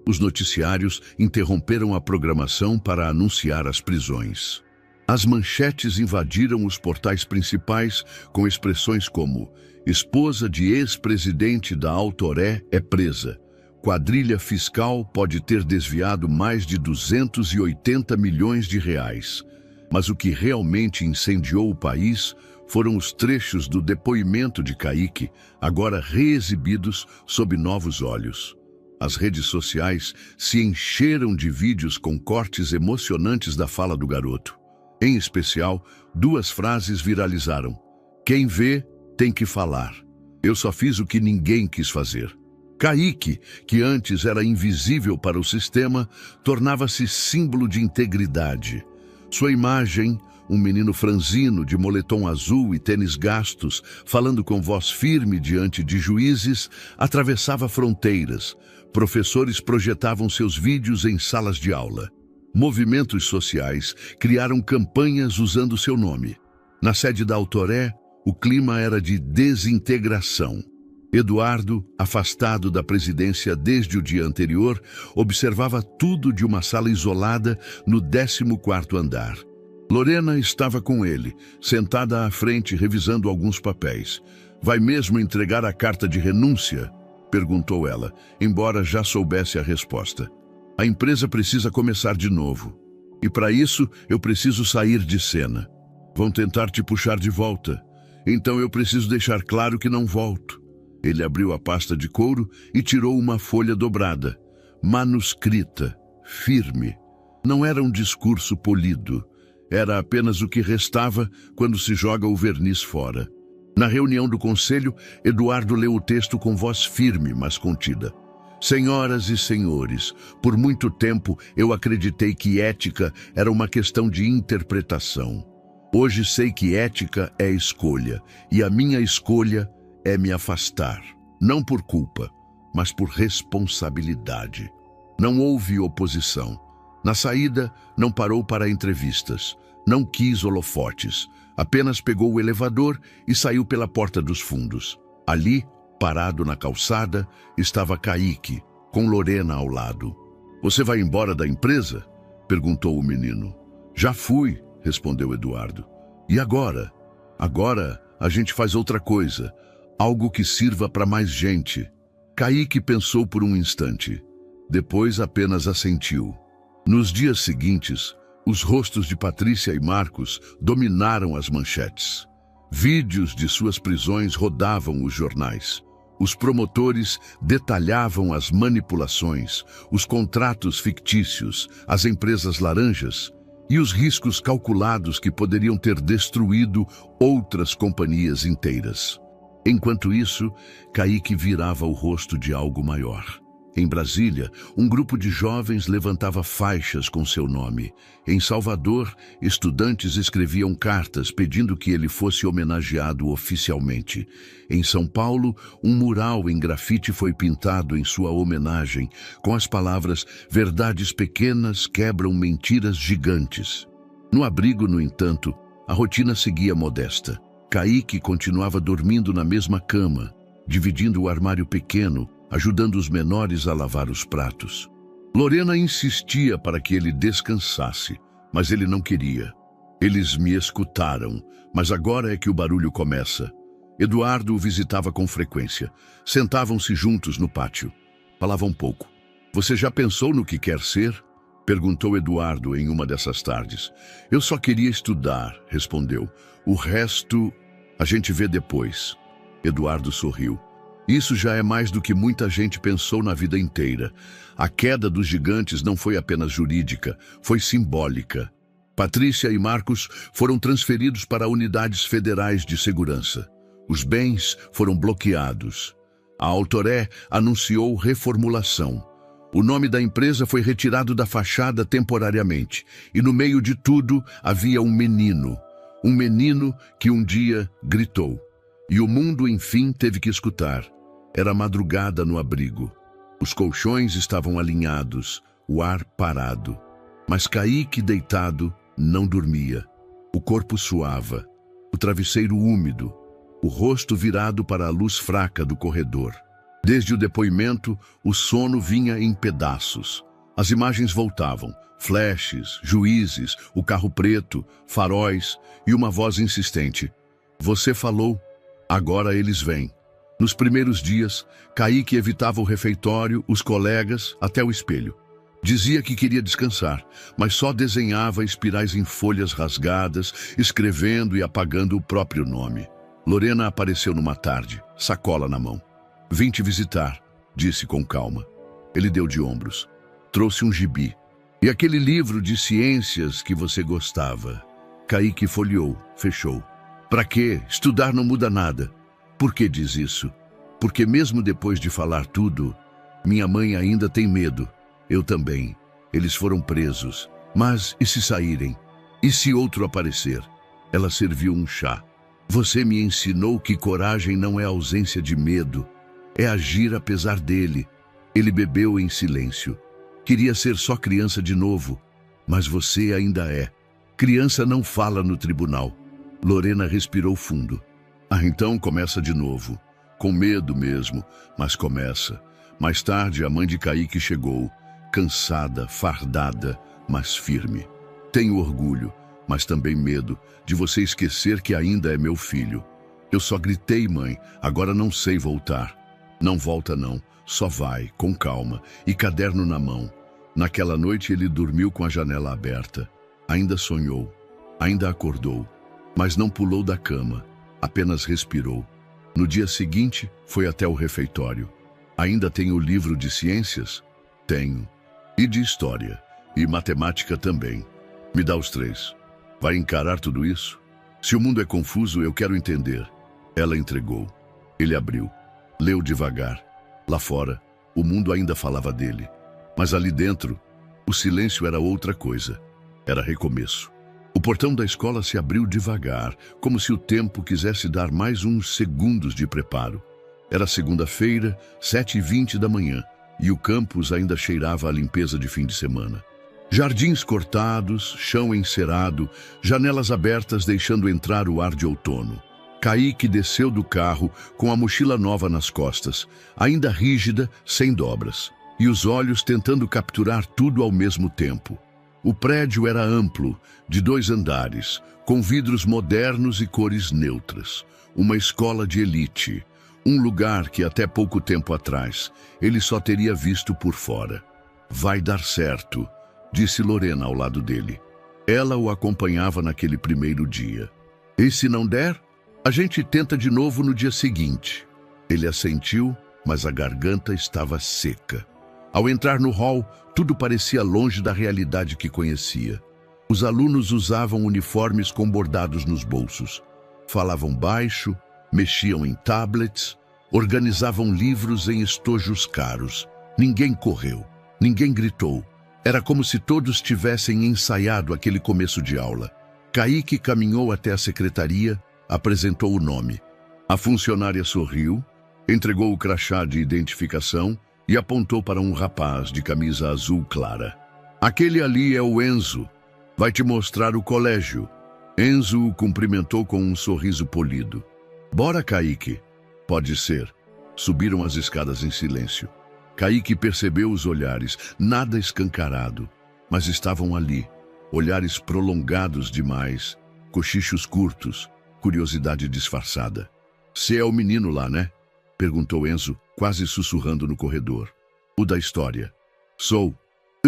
Os noticiários interromperam a programação para anunciar as prisões. As manchetes invadiram os portais principais com expressões como "Esposa de ex-presidente da Autoré é presa. Quadrilha fiscal pode ter desviado mais de 280 milhões de reais." Mas o que realmente incendiou o país foram os trechos do depoimento de Kaique, agora reexibidos sob novos olhos. As redes sociais se encheram de vídeos com cortes emocionantes da fala do garoto. Em especial, 2 frases viralizaram. "Quem vê tem que falar. Eu só fiz o que ninguém quis fazer." Kaique, que antes era invisível para o sistema, tornava-se símbolo de integridade. Sua imagem, um menino franzino de moletom azul e tênis gastos, falando com voz firme diante de juízes, atravessava fronteiras. Professores projetavam seus vídeos em salas de aula. Movimentos sociais criaram campanhas usando seu nome. Na sede da Autoré, o clima era de desintegração. Eduardo, afastado da presidência desde o dia anterior, observava tudo de uma sala isolada no 14º andar. Lorena estava com ele, sentada à frente revisando alguns papéis. "Vai mesmo entregar a carta de renúncia?", perguntou ela, embora já soubesse a resposta. "A empresa precisa começar de novo. E para isso eu preciso sair de cena. Vão tentar te puxar de volta. Então eu preciso deixar claro que não volto." Ele abriu a pasta de couro e tirou uma folha dobrada, manuscrita, firme. Não era um discurso polido. Era apenas o que restava quando se joga o verniz fora. Na reunião do conselho, Eduardo leu o texto com voz firme, mas contida. Senhoras e senhores, por muito tempo eu acreditei que ética era uma questão de interpretação. Hoje sei que ética é escolha, e a minha escolha é me afastar, não por culpa, mas por responsabilidade. Não houve oposição. Na saída, não parou para entrevistas, não quis holofotes, apenas pegou o elevador e saiu pela porta dos fundos. Ali, parado na calçada, estava Kaique, com Lorena ao lado. Você vai embora da empresa? Perguntou o menino. Já fui, respondeu Eduardo. E agora? Agora a gente faz outra coisa, algo que sirva para mais gente. Kaique pensou por um instante. Depois apenas assentiu. Nos dias seguintes, os rostos de Patrícia e Marcos dominaram as manchetes. Vídeos de suas prisões rodavam os jornais. Os promotores detalhavam as manipulações, os contratos fictícios, as empresas laranjas e os riscos calculados que poderiam ter destruído outras companhias inteiras. Enquanto isso, Kaique virava o rosto de algo maior. Em Brasília, um grupo de jovens levantava faixas com seu nome. Em Salvador, estudantes escreviam cartas pedindo que ele fosse homenageado oficialmente. Em São Paulo, um mural em grafite foi pintado em sua homenagem, com as palavras "Verdades pequenas quebram mentiras gigantes". No abrigo, no entanto, a rotina seguia modesta. Kaique continuava dormindo na mesma cama, dividindo o armário pequeno, ajudando os menores a lavar os pratos. Lorena insistia para que ele descansasse, mas ele não queria. Eles me escutaram, mas agora é que o barulho começa. Eduardo o visitava com frequência. Sentavam-se juntos no pátio. Falavam pouco. Você já pensou no que quer ser? Perguntou Eduardo em uma dessas tardes. Eu só queria estudar, respondeu. O resto a gente vê depois. Eduardo sorriu. Isso já é mais do que muita gente pensou na vida inteira. A queda dos gigantes não foi apenas jurídica, foi simbólica. Patrícia e Marcos foram transferidos para unidades federais de segurança. Os bens foram bloqueados. A Autoré anunciou reformulação. O nome da empresa foi retirado da fachada temporariamente. E no meio de tudo havia um menino. Um menino que um dia gritou. E o mundo, enfim, teve que escutar. Era madrugada no abrigo. Os colchões estavam alinhados, o ar parado. Mas Kaique, deitado, não dormia. O corpo suava, o travesseiro úmido, o rosto virado para a luz fraca do corredor. Desde o depoimento, o sono vinha em pedaços. As imagens voltavam, flashes, juízes, o carro preto, faróis e uma voz insistente. Você falou... Agora eles vêm. Nos primeiros dias, Kaique evitava o refeitório, os colegas, até o espelho. Dizia que queria descansar, mas só desenhava espirais em folhas rasgadas, escrevendo e apagando o próprio nome. Lorena apareceu numa tarde, sacola na mão. Vim te visitar, disse com calma. Ele deu de ombros. Trouxe um gibi. E aquele livro de ciências que você gostava. Kaique folheou, fechou. Para quê? Estudar não muda nada. Por que diz isso? Porque mesmo depois de falar tudo, minha mãe ainda tem medo. Eu também. Eles foram presos. Mas e se saírem? E se outro aparecer? Ela serviu um chá. Você me ensinou que coragem não é ausência de medo. É agir apesar dele. Ele bebeu em silêncio. Queria ser só criança de novo. Mas você ainda é. Criança não fala no tribunal. Lorena respirou fundo. Então começa de novo. Com medo mesmo, mas começa. Mais tarde, a mãe de Kaique chegou. Cansada, fardada, mas firme. Tenho orgulho, mas também medo de você esquecer que ainda é meu filho. Eu só gritei, mãe, agora não sei voltar. Não volta não, só vai, com calma, e caderno na mão. Naquela noite ele dormiu com a janela aberta. Ainda sonhou, ainda acordou. Mas não pulou da cama, apenas respirou. No dia seguinte, foi até o refeitório. Ainda tem o livro de ciências? Tenho. E de história. E matemática também. Me dá os 3. Vai encarar tudo isso? Se o mundo é confuso, eu quero entender. Ela entregou. Ele abriu. Leu devagar. Lá fora, o mundo ainda falava dele. Mas ali dentro, o silêncio era outra coisa. Era recomeço. O portão da escola se abriu devagar, como se o tempo quisesse dar mais uns segundos de preparo. Era segunda-feira, 7h20 da manhã, e o campus ainda cheirava a limpeza de fim de semana. Jardins cortados, chão encerado, janelas abertas deixando entrar o ar de outono. Kaique desceu do carro com a mochila nova nas costas, ainda rígida, sem dobras, e os olhos tentando capturar tudo ao mesmo tempo. O prédio era amplo, de 2 andares, com vidros modernos e cores neutras. Uma escola de elite, um lugar que até pouco tempo atrás ele só teria visto por fora. Vai dar certo, disse Lorena ao lado dele. Ela o acompanhava naquele primeiro dia. E se não der, a gente tenta de novo no dia seguinte. Ele assentiu, mas a garganta estava seca. Ao entrar no hall, tudo parecia longe da realidade que conhecia. Os alunos usavam uniformes com bordados nos bolsos. Falavam baixo, mexiam em tablets, organizavam livros em estojos caros. Ninguém correu, ninguém gritou. Era como se todos tivessem ensaiado aquele começo de aula. Kaique caminhou até a secretaria, apresentou o nome. A funcionária sorriu, entregou o crachá de identificação e apontou para um rapaz de camisa azul clara. Aquele ali é o Enzo. Vai te mostrar o colégio. Enzo o cumprimentou com um sorriso polido. Bora, Kaique. Pode ser. Subiram as escadas em silêncio. Kaique percebeu os olhares, nada escancarado, mas estavam ali. Olhares prolongados demais, cochichos curtos, curiosidade disfarçada. Você é o menino lá, né? Perguntou Enzo, quase sussurrando no corredor. O da história. Sou.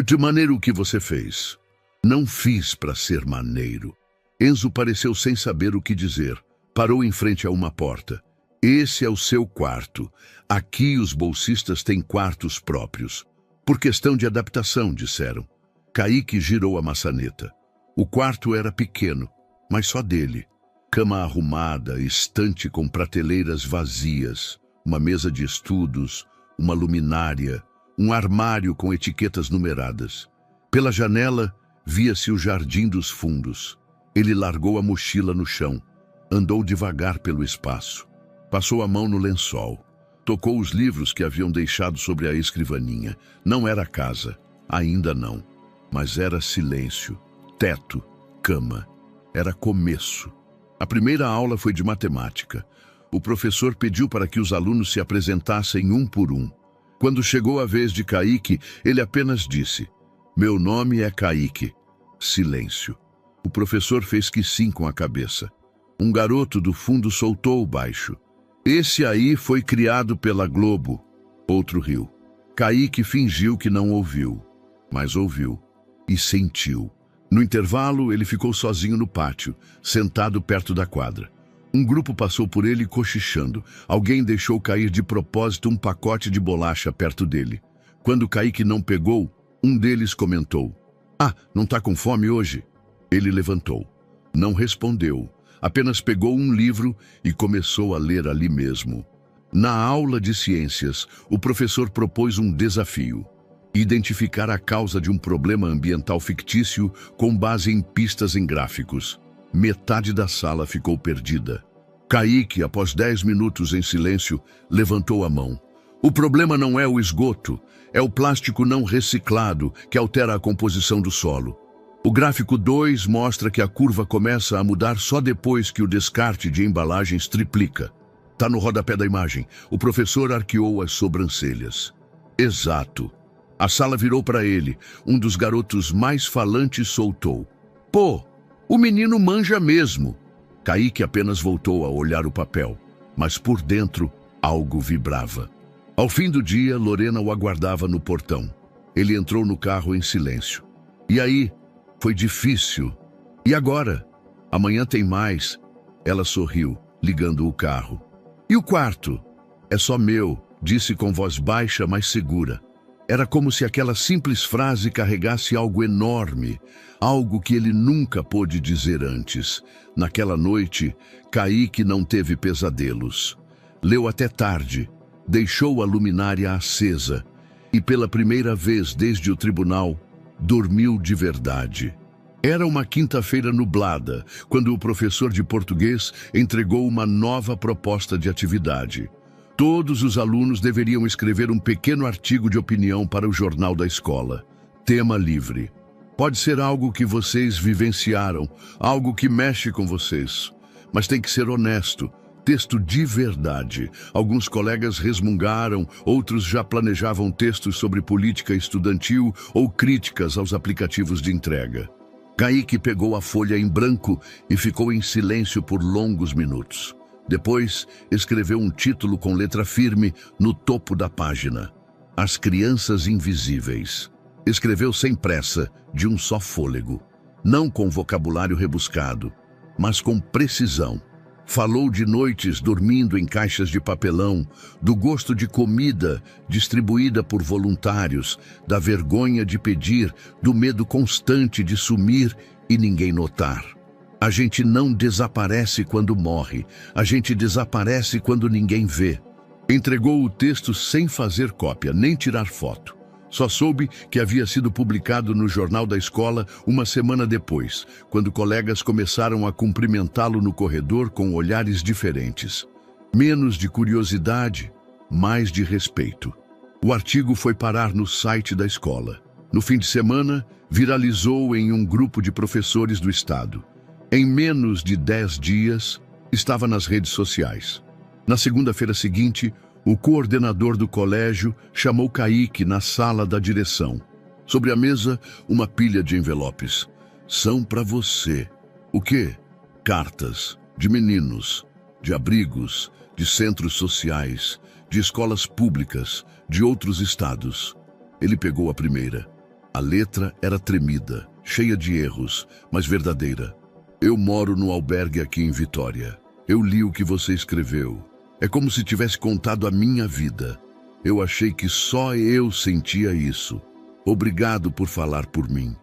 De maneiro que você fez. Não fiz para ser maneiro. Enzo pareceu sem saber o que dizer. Parou em frente a uma porta. Esse é o seu quarto. Aqui os bolsistas têm quartos próprios. Por questão de adaptação, disseram. Kaique girou a maçaneta. O quarto era pequeno, mas só dele. Cama arrumada, estante com prateleiras vazias, uma mesa de estudos, uma luminária, um armário com etiquetas numeradas. Pela janela, via-se o jardim dos fundos. Ele largou a mochila no chão, andou devagar pelo espaço. Passou a mão no lençol. Tocou os livros que haviam deixado sobre a escrivaninha. Não era casa, ainda não. Mas era silêncio, teto, cama. Era começo. A primeira aula foi de matemática. O professor pediu para que os alunos se apresentassem um por um. Quando chegou a vez de Kaique, ele apenas disse: "Meu nome é Kaique." Silêncio. O professor fez que sim com a cabeça. Um garoto do fundo soltou baixo: "Esse aí foi criado pela Globo." Outro riu. Kaique fingiu que não ouviu, mas ouviu e sentiu. No intervalo, ele ficou sozinho no pátio, sentado perto da quadra. Um grupo passou por ele cochichando. Alguém deixou cair de propósito um pacote de bolacha perto dele. Quando Kaique não pegou, um deles comentou: "Ah, não tá com fome hoje?" Ele levantou. Não respondeu. Apenas pegou um livro e começou a ler ali mesmo. Na aula de ciências, o professor propôs um desafio: identificar a causa de um problema ambiental fictício com base em pistas em gráficos. Metade da sala ficou perdida. Kaique, após 10 minutos em silêncio, levantou a mão. O problema não é o esgoto, é o plástico não reciclado que altera a composição do solo. O gráfico 2 mostra que a curva começa a mudar só depois que o descarte de embalagens triplica. Tá no rodapé da imagem. O professor arqueou as sobrancelhas. Exato. A sala virou para ele. Um dos garotos mais falantes soltou: "Pô, o menino manja mesmo." Kaique apenas voltou a olhar o papel, mas por dentro algo vibrava. Ao fim do dia, Lorena o aguardava no portão. Ele entrou no carro em silêncio. "E aí? Foi difícil. E agora? Amanhã tem mais." Ela sorriu, ligando o carro. "E o quarto?" "É só meu", disse com voz baixa, mas segura. Era como se aquela simples frase carregasse algo enorme, algo que ele nunca pôde dizer antes. Naquela noite, Kaique não teve pesadelos. Leu até tarde, deixou a luminária acesa e, pela primeira vez desde o tribunal, dormiu de verdade. Era uma quinta-feira nublada, quando o professor de português entregou uma nova proposta de atividade. Todos os alunos deveriam escrever um pequeno artigo de opinião para o jornal da escola. Tema livre. Pode ser algo que vocês vivenciaram, algo que mexe com vocês. Mas tem que ser honesto, texto de verdade. Alguns colegas resmungaram, outros já planejavam textos sobre política estudantil ou críticas aos aplicativos de entrega. Kaique pegou a folha em branco e ficou em silêncio por longos minutos. Depois, escreveu um título com letra firme no topo da página: As Crianças Invisíveis. Escreveu sem pressa, de um só fôlego. Não com vocabulário rebuscado, mas com precisão. Falou de noites dormindo em caixas de papelão, do gosto de comida distribuída por voluntários, da vergonha de pedir, do medo constante de sumir e ninguém notar. A gente não desaparece quando morre, a gente desaparece quando ninguém vê. Entregou o texto sem fazer cópia, nem tirar foto. Só soube que havia sido publicado no jornal da escola uma semana depois, quando colegas começaram a cumprimentá-lo no corredor com olhares diferentes. Menos de curiosidade, mais de respeito. O artigo foi parar no site da escola. No fim de semana, viralizou em um grupo de professores do estado. Em menos de 10 dias, estava nas redes sociais. Na segunda-feira seguinte, o coordenador do colégio chamou Kaique na sala da direção. Sobre a mesa, uma pilha de envelopes. São para você. O quê? Cartas de meninos, de abrigos, de centros sociais, de escolas públicas, de outros estados. Ele pegou a primeira. A letra era tremida, cheia de erros, mas verdadeira. Eu moro no albergue aqui em Vitória. Eu li o que você escreveu. É como se tivesse contado a minha vida. Eu achei que só eu sentia isso. Obrigado por falar por mim.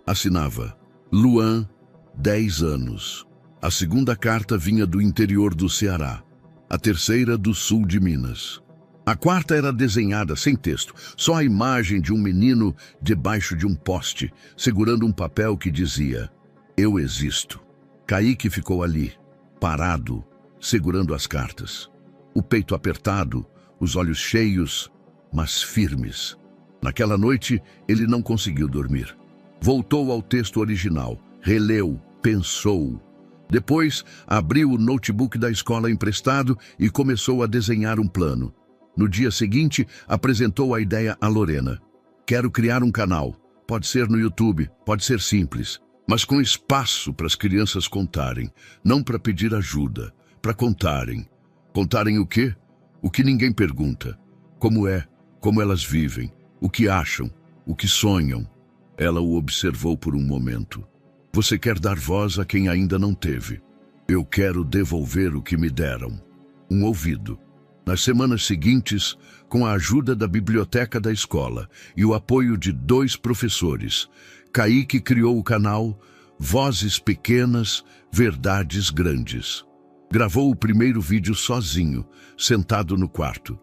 Assinava Luan, 10 anos. A segunda carta vinha do interior do Ceará. A terceira do sul de Minas. A quarta era desenhada sem texto, só a imagem de um menino debaixo de um poste, segurando um papel que dizia: Eu existo. Kaique ficou ali, parado, segurando as cartas. O peito apertado, os olhos cheios, mas firmes. Naquela noite, ele não conseguiu dormir. Voltou ao texto original, releu, pensou. Depois, abriu o notebook da escola emprestado e começou a desenhar um plano. No dia seguinte, apresentou a ideia a Lorena. Quero criar um canal. Pode ser no YouTube, pode ser simples, mas com espaço para as crianças contarem, não para pedir ajuda, para contarem. Contarem o quê? O que ninguém pergunta. Como é, como elas vivem, o que acham, o que sonham. Ela o observou por um momento. Você quer dar voz a quem ainda não teve. Eu quero devolver o que me deram. Um ouvido. Nas semanas seguintes, com a ajuda da biblioteca da escola e o apoio de 2 professores, Kaique criou o canal Vozes Pequenas, Verdades Grandes. Gravou o primeiro vídeo sozinho, sentado no quarto.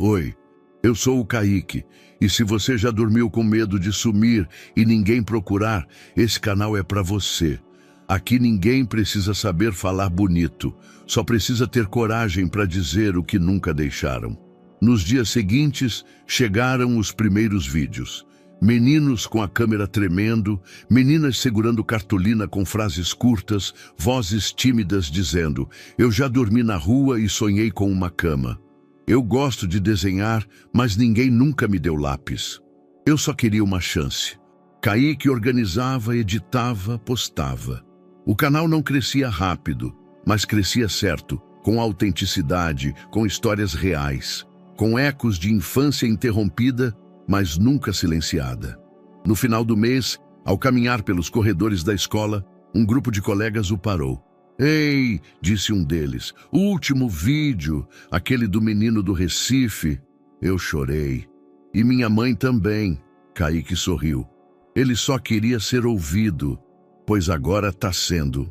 Oi, eu sou o Kaique, e se você já dormiu com medo de sumir e ninguém procurar, esse canal é para você. Aqui ninguém precisa saber falar bonito, só precisa ter coragem para dizer o que nunca deixaram. Nos dias seguintes, chegaram os primeiros vídeos. Meninos com a câmera tremendo, meninas segurando cartolina com frases curtas, vozes tímidas dizendo: Eu já dormi na rua e sonhei com uma cama. Eu gosto de desenhar, mas ninguém nunca me deu lápis. Eu só queria uma chance. Kaique organizava, editava, postava. O canal não crescia rápido, mas crescia certo, com autenticidade, com histórias reais, com ecos de infância interrompida, mas nunca silenciada. No final do mês, ao caminhar pelos corredores da escola, um grupo de colegas o parou. Ei, disse um deles, o último vídeo, aquele do menino do Recife. Eu chorei. E minha mãe também. Kaique sorriu. Ele só queria ser ouvido, pois agora está sendo.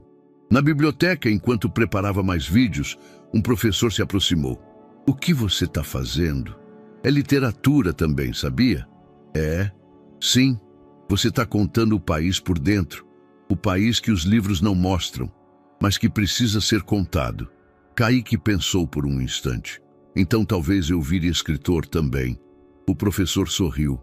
Na biblioteca, enquanto preparava mais vídeos, um professor se aproximou. O que você está fazendo? É literatura também, sabia? É. Sim. Você está contando o país por dentro. O país que os livros não mostram, mas que precisa ser contado. Kaique pensou por um instante. Então talvez eu vire escritor também. O professor sorriu.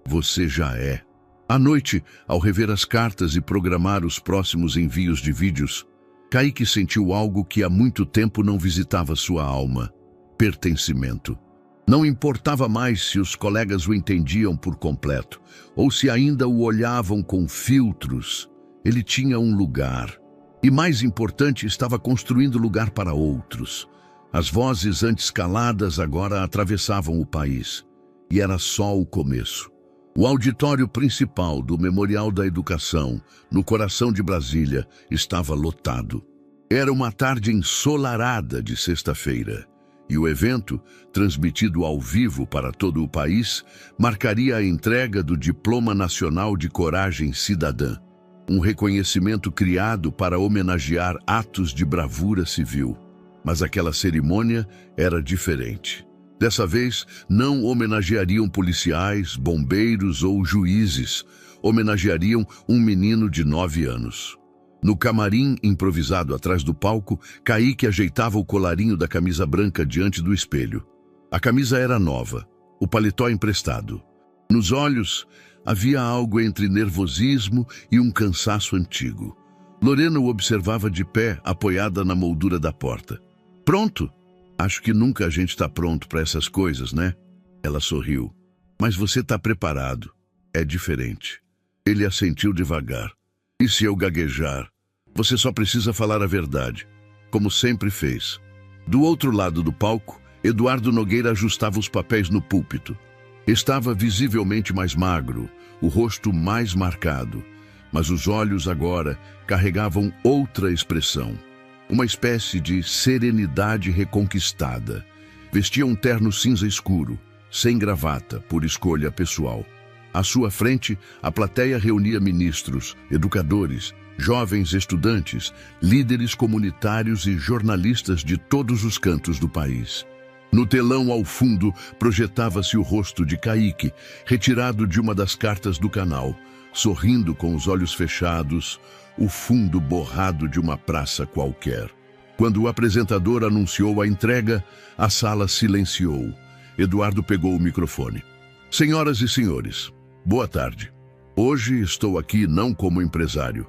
Você já é. À noite, ao rever as cartas e programar os próximos envios de vídeos, Kaique sentiu algo que há muito tempo não visitava sua alma: pertencimento. Não importava mais se os colegas o entendiam por completo, ou se ainda o olhavam com filtros. Ele tinha um lugar. E mais importante, estava construindo lugar para outros. As vozes antes caladas agora atravessavam o país. E era só o começo. O auditório principal do Memorial da Educação, no coração de Brasília, estava lotado. Era uma tarde ensolarada de sexta-feira. E o evento, transmitido ao vivo para todo o país, marcaria a entrega do Diploma Nacional de Coragem Cidadã, um reconhecimento criado para homenagear atos de bravura civil. Mas aquela cerimônia era diferente. Dessa vez, não homenageariam policiais, bombeiros ou juízes. Homenageariam um menino de 9 anos. No camarim improvisado atrás do palco, Kaique ajeitava o colarinho da camisa branca diante do espelho. A camisa era nova, o paletó emprestado. Nos olhos, havia algo entre nervosismo e um cansaço antigo. Lorena o observava de pé, apoiada na moldura da porta. Pronto? Acho que nunca a gente está pronto para essas coisas, né? Ela sorriu. Mas você está preparado. É diferente. Ele assentiu devagar. E se eu gaguejar? Você só precisa falar a verdade, como sempre fez. Do outro lado do palco, Eduardo Nogueira ajustava os papéis no púlpito. Estava visivelmente mais magro, o rosto mais marcado, mas os olhos agora carregavam outra expressão. Uma espécie de serenidade reconquistada. Vestia um terno cinza escuro, sem gravata, por escolha pessoal. À sua frente, a plateia reunia ministros, educadores, jovens estudantes, líderes comunitários e jornalistas de todos os cantos do país. No telão ao fundo, projetava-se o rosto de Kaique, retirado de uma das cartas do canal, sorrindo com os olhos fechados, o fundo borrado de uma praça qualquer. Quando o apresentador anunciou a entrega, a sala silenciou. Eduardo pegou o microfone. Senhoras e senhores, boa tarde. Hoje estou aqui não como empresário,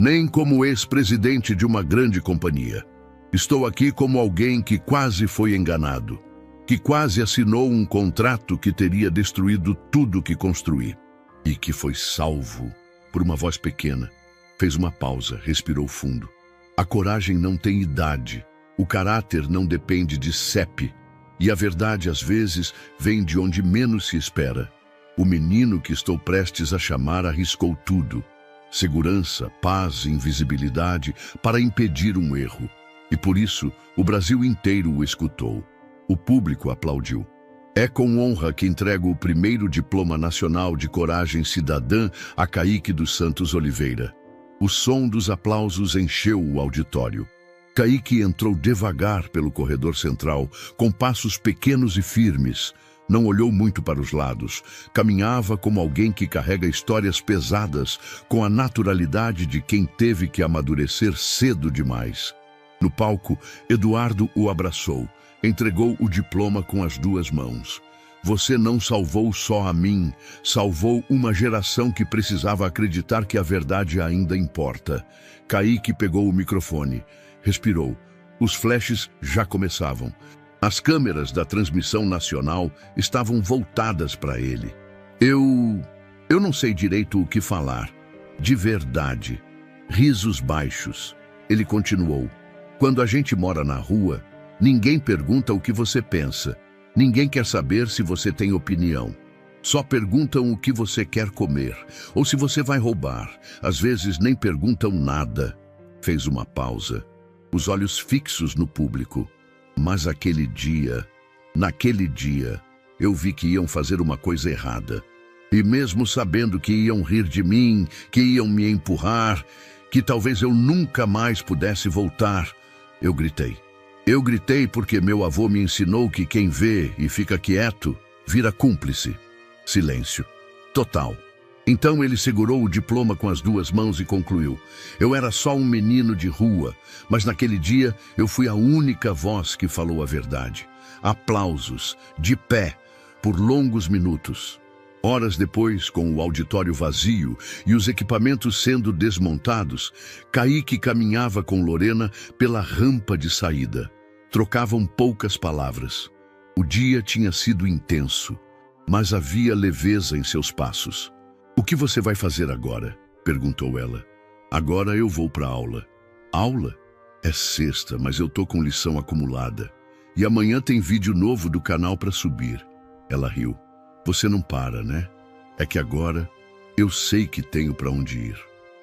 nem como ex-presidente de uma grande companhia. Estou aqui como alguém que quase foi enganado, que quase assinou um contrato que teria destruído tudo que construí, e que foi salvo por uma voz pequena. Fez uma pausa, respirou fundo. A coragem não tem idade, o caráter não depende de CEP, e a verdade às vezes vem de onde menos se espera. O menino que estou prestes a chamar arriscou tudo. Segurança, paz, invisibilidade, para impedir um erro. E por isso, o Brasil inteiro o escutou. O público aplaudiu. É com honra que entrego o primeiro Diploma Nacional de Coragem Cidadã a Kaique dos Santos Oliveira. O som dos aplausos encheu o auditório. Kaique entrou devagar pelo corredor central, com passos pequenos e firmes. Não olhou muito para os lados. Caminhava como alguém que carrega histórias pesadas, com a naturalidade de quem teve que amadurecer cedo demais. No palco, Eduardo o abraçou, entregou o diploma com as 2 mãos. Você não salvou só a mim, salvou uma geração que precisava acreditar que a verdade ainda importa. Kaique pegou o microfone, respirou. Os flashes já começavam. As câmeras da transmissão nacional estavam voltadas para ele. Eu não sei direito o que falar. De verdade. Risos baixos. Ele continuou. Quando a gente mora na rua, ninguém pergunta o que você pensa. Ninguém quer saber se você tem opinião. Só perguntam o que você quer comer, ou se você vai roubar. Às vezes nem perguntam nada. Fez uma pausa, os olhos fixos no público. Mas naquele dia, eu vi que iam fazer uma coisa errada. E mesmo sabendo que iam rir de mim, que iam me empurrar, que talvez eu nunca mais pudesse voltar, eu gritei. Eu gritei porque meu avô me ensinou que quem vê e fica quieto, vira cúmplice. Silêncio. Total. Então ele segurou o diploma com as duas mãos e concluiu. Eu era só um menino de rua, mas naquele dia eu fui a única voz que falou a verdade. Aplausos, de pé, por longos minutos. Horas depois, com o auditório vazio e os equipamentos sendo desmontados, Kaique caminhava com Lorena pela rampa de saída. Trocavam poucas palavras. O dia tinha sido intenso, mas havia leveza em seus passos. O que você vai fazer agora? Perguntou ela. Agora eu vou para a aula. Aula? É sexta, mas eu tô com lição acumulada. E amanhã tem vídeo novo do canal para subir. Ela riu. Você não para, né? É que agora eu sei que tenho para onde ir.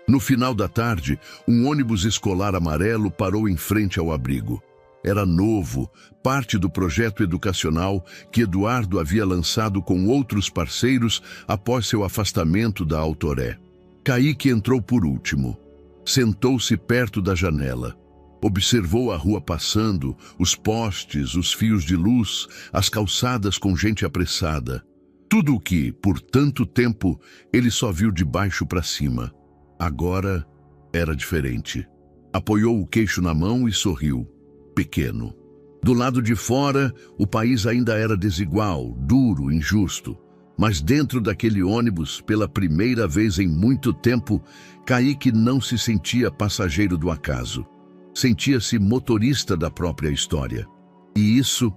No final da tarde, um ônibus escolar amarelo parou em frente ao abrigo. Era novo, parte do projeto educacional que Eduardo havia lançado com outros parceiros após seu afastamento da Autoré. Kaique entrou por último. Sentou-se perto da janela. Observou a rua passando, os postes, os fios de luz, as calçadas com gente apressada. Tudo o que, por tanto tempo, ele só viu de baixo para cima. Agora era diferente. Apoiou o queixo na mão e sorriu. Pequeno. Do lado de fora, o país ainda era desigual, duro, injusto. Mas dentro daquele ônibus, pela primeira vez em muito tempo, Kaique não se sentia passageiro do acaso. Sentia-se motorista da própria história. E isso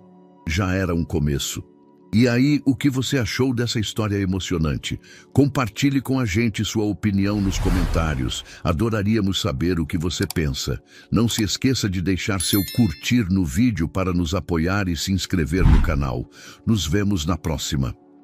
já era um começo. E aí, o que você achou dessa história emocionante? Compartilhe com a gente sua opinião nos comentários. Adoraríamos saber o que você pensa. Não se esqueça de deixar seu curtir no vídeo para nos apoiar e se inscrever no canal. Nos vemos na próxima.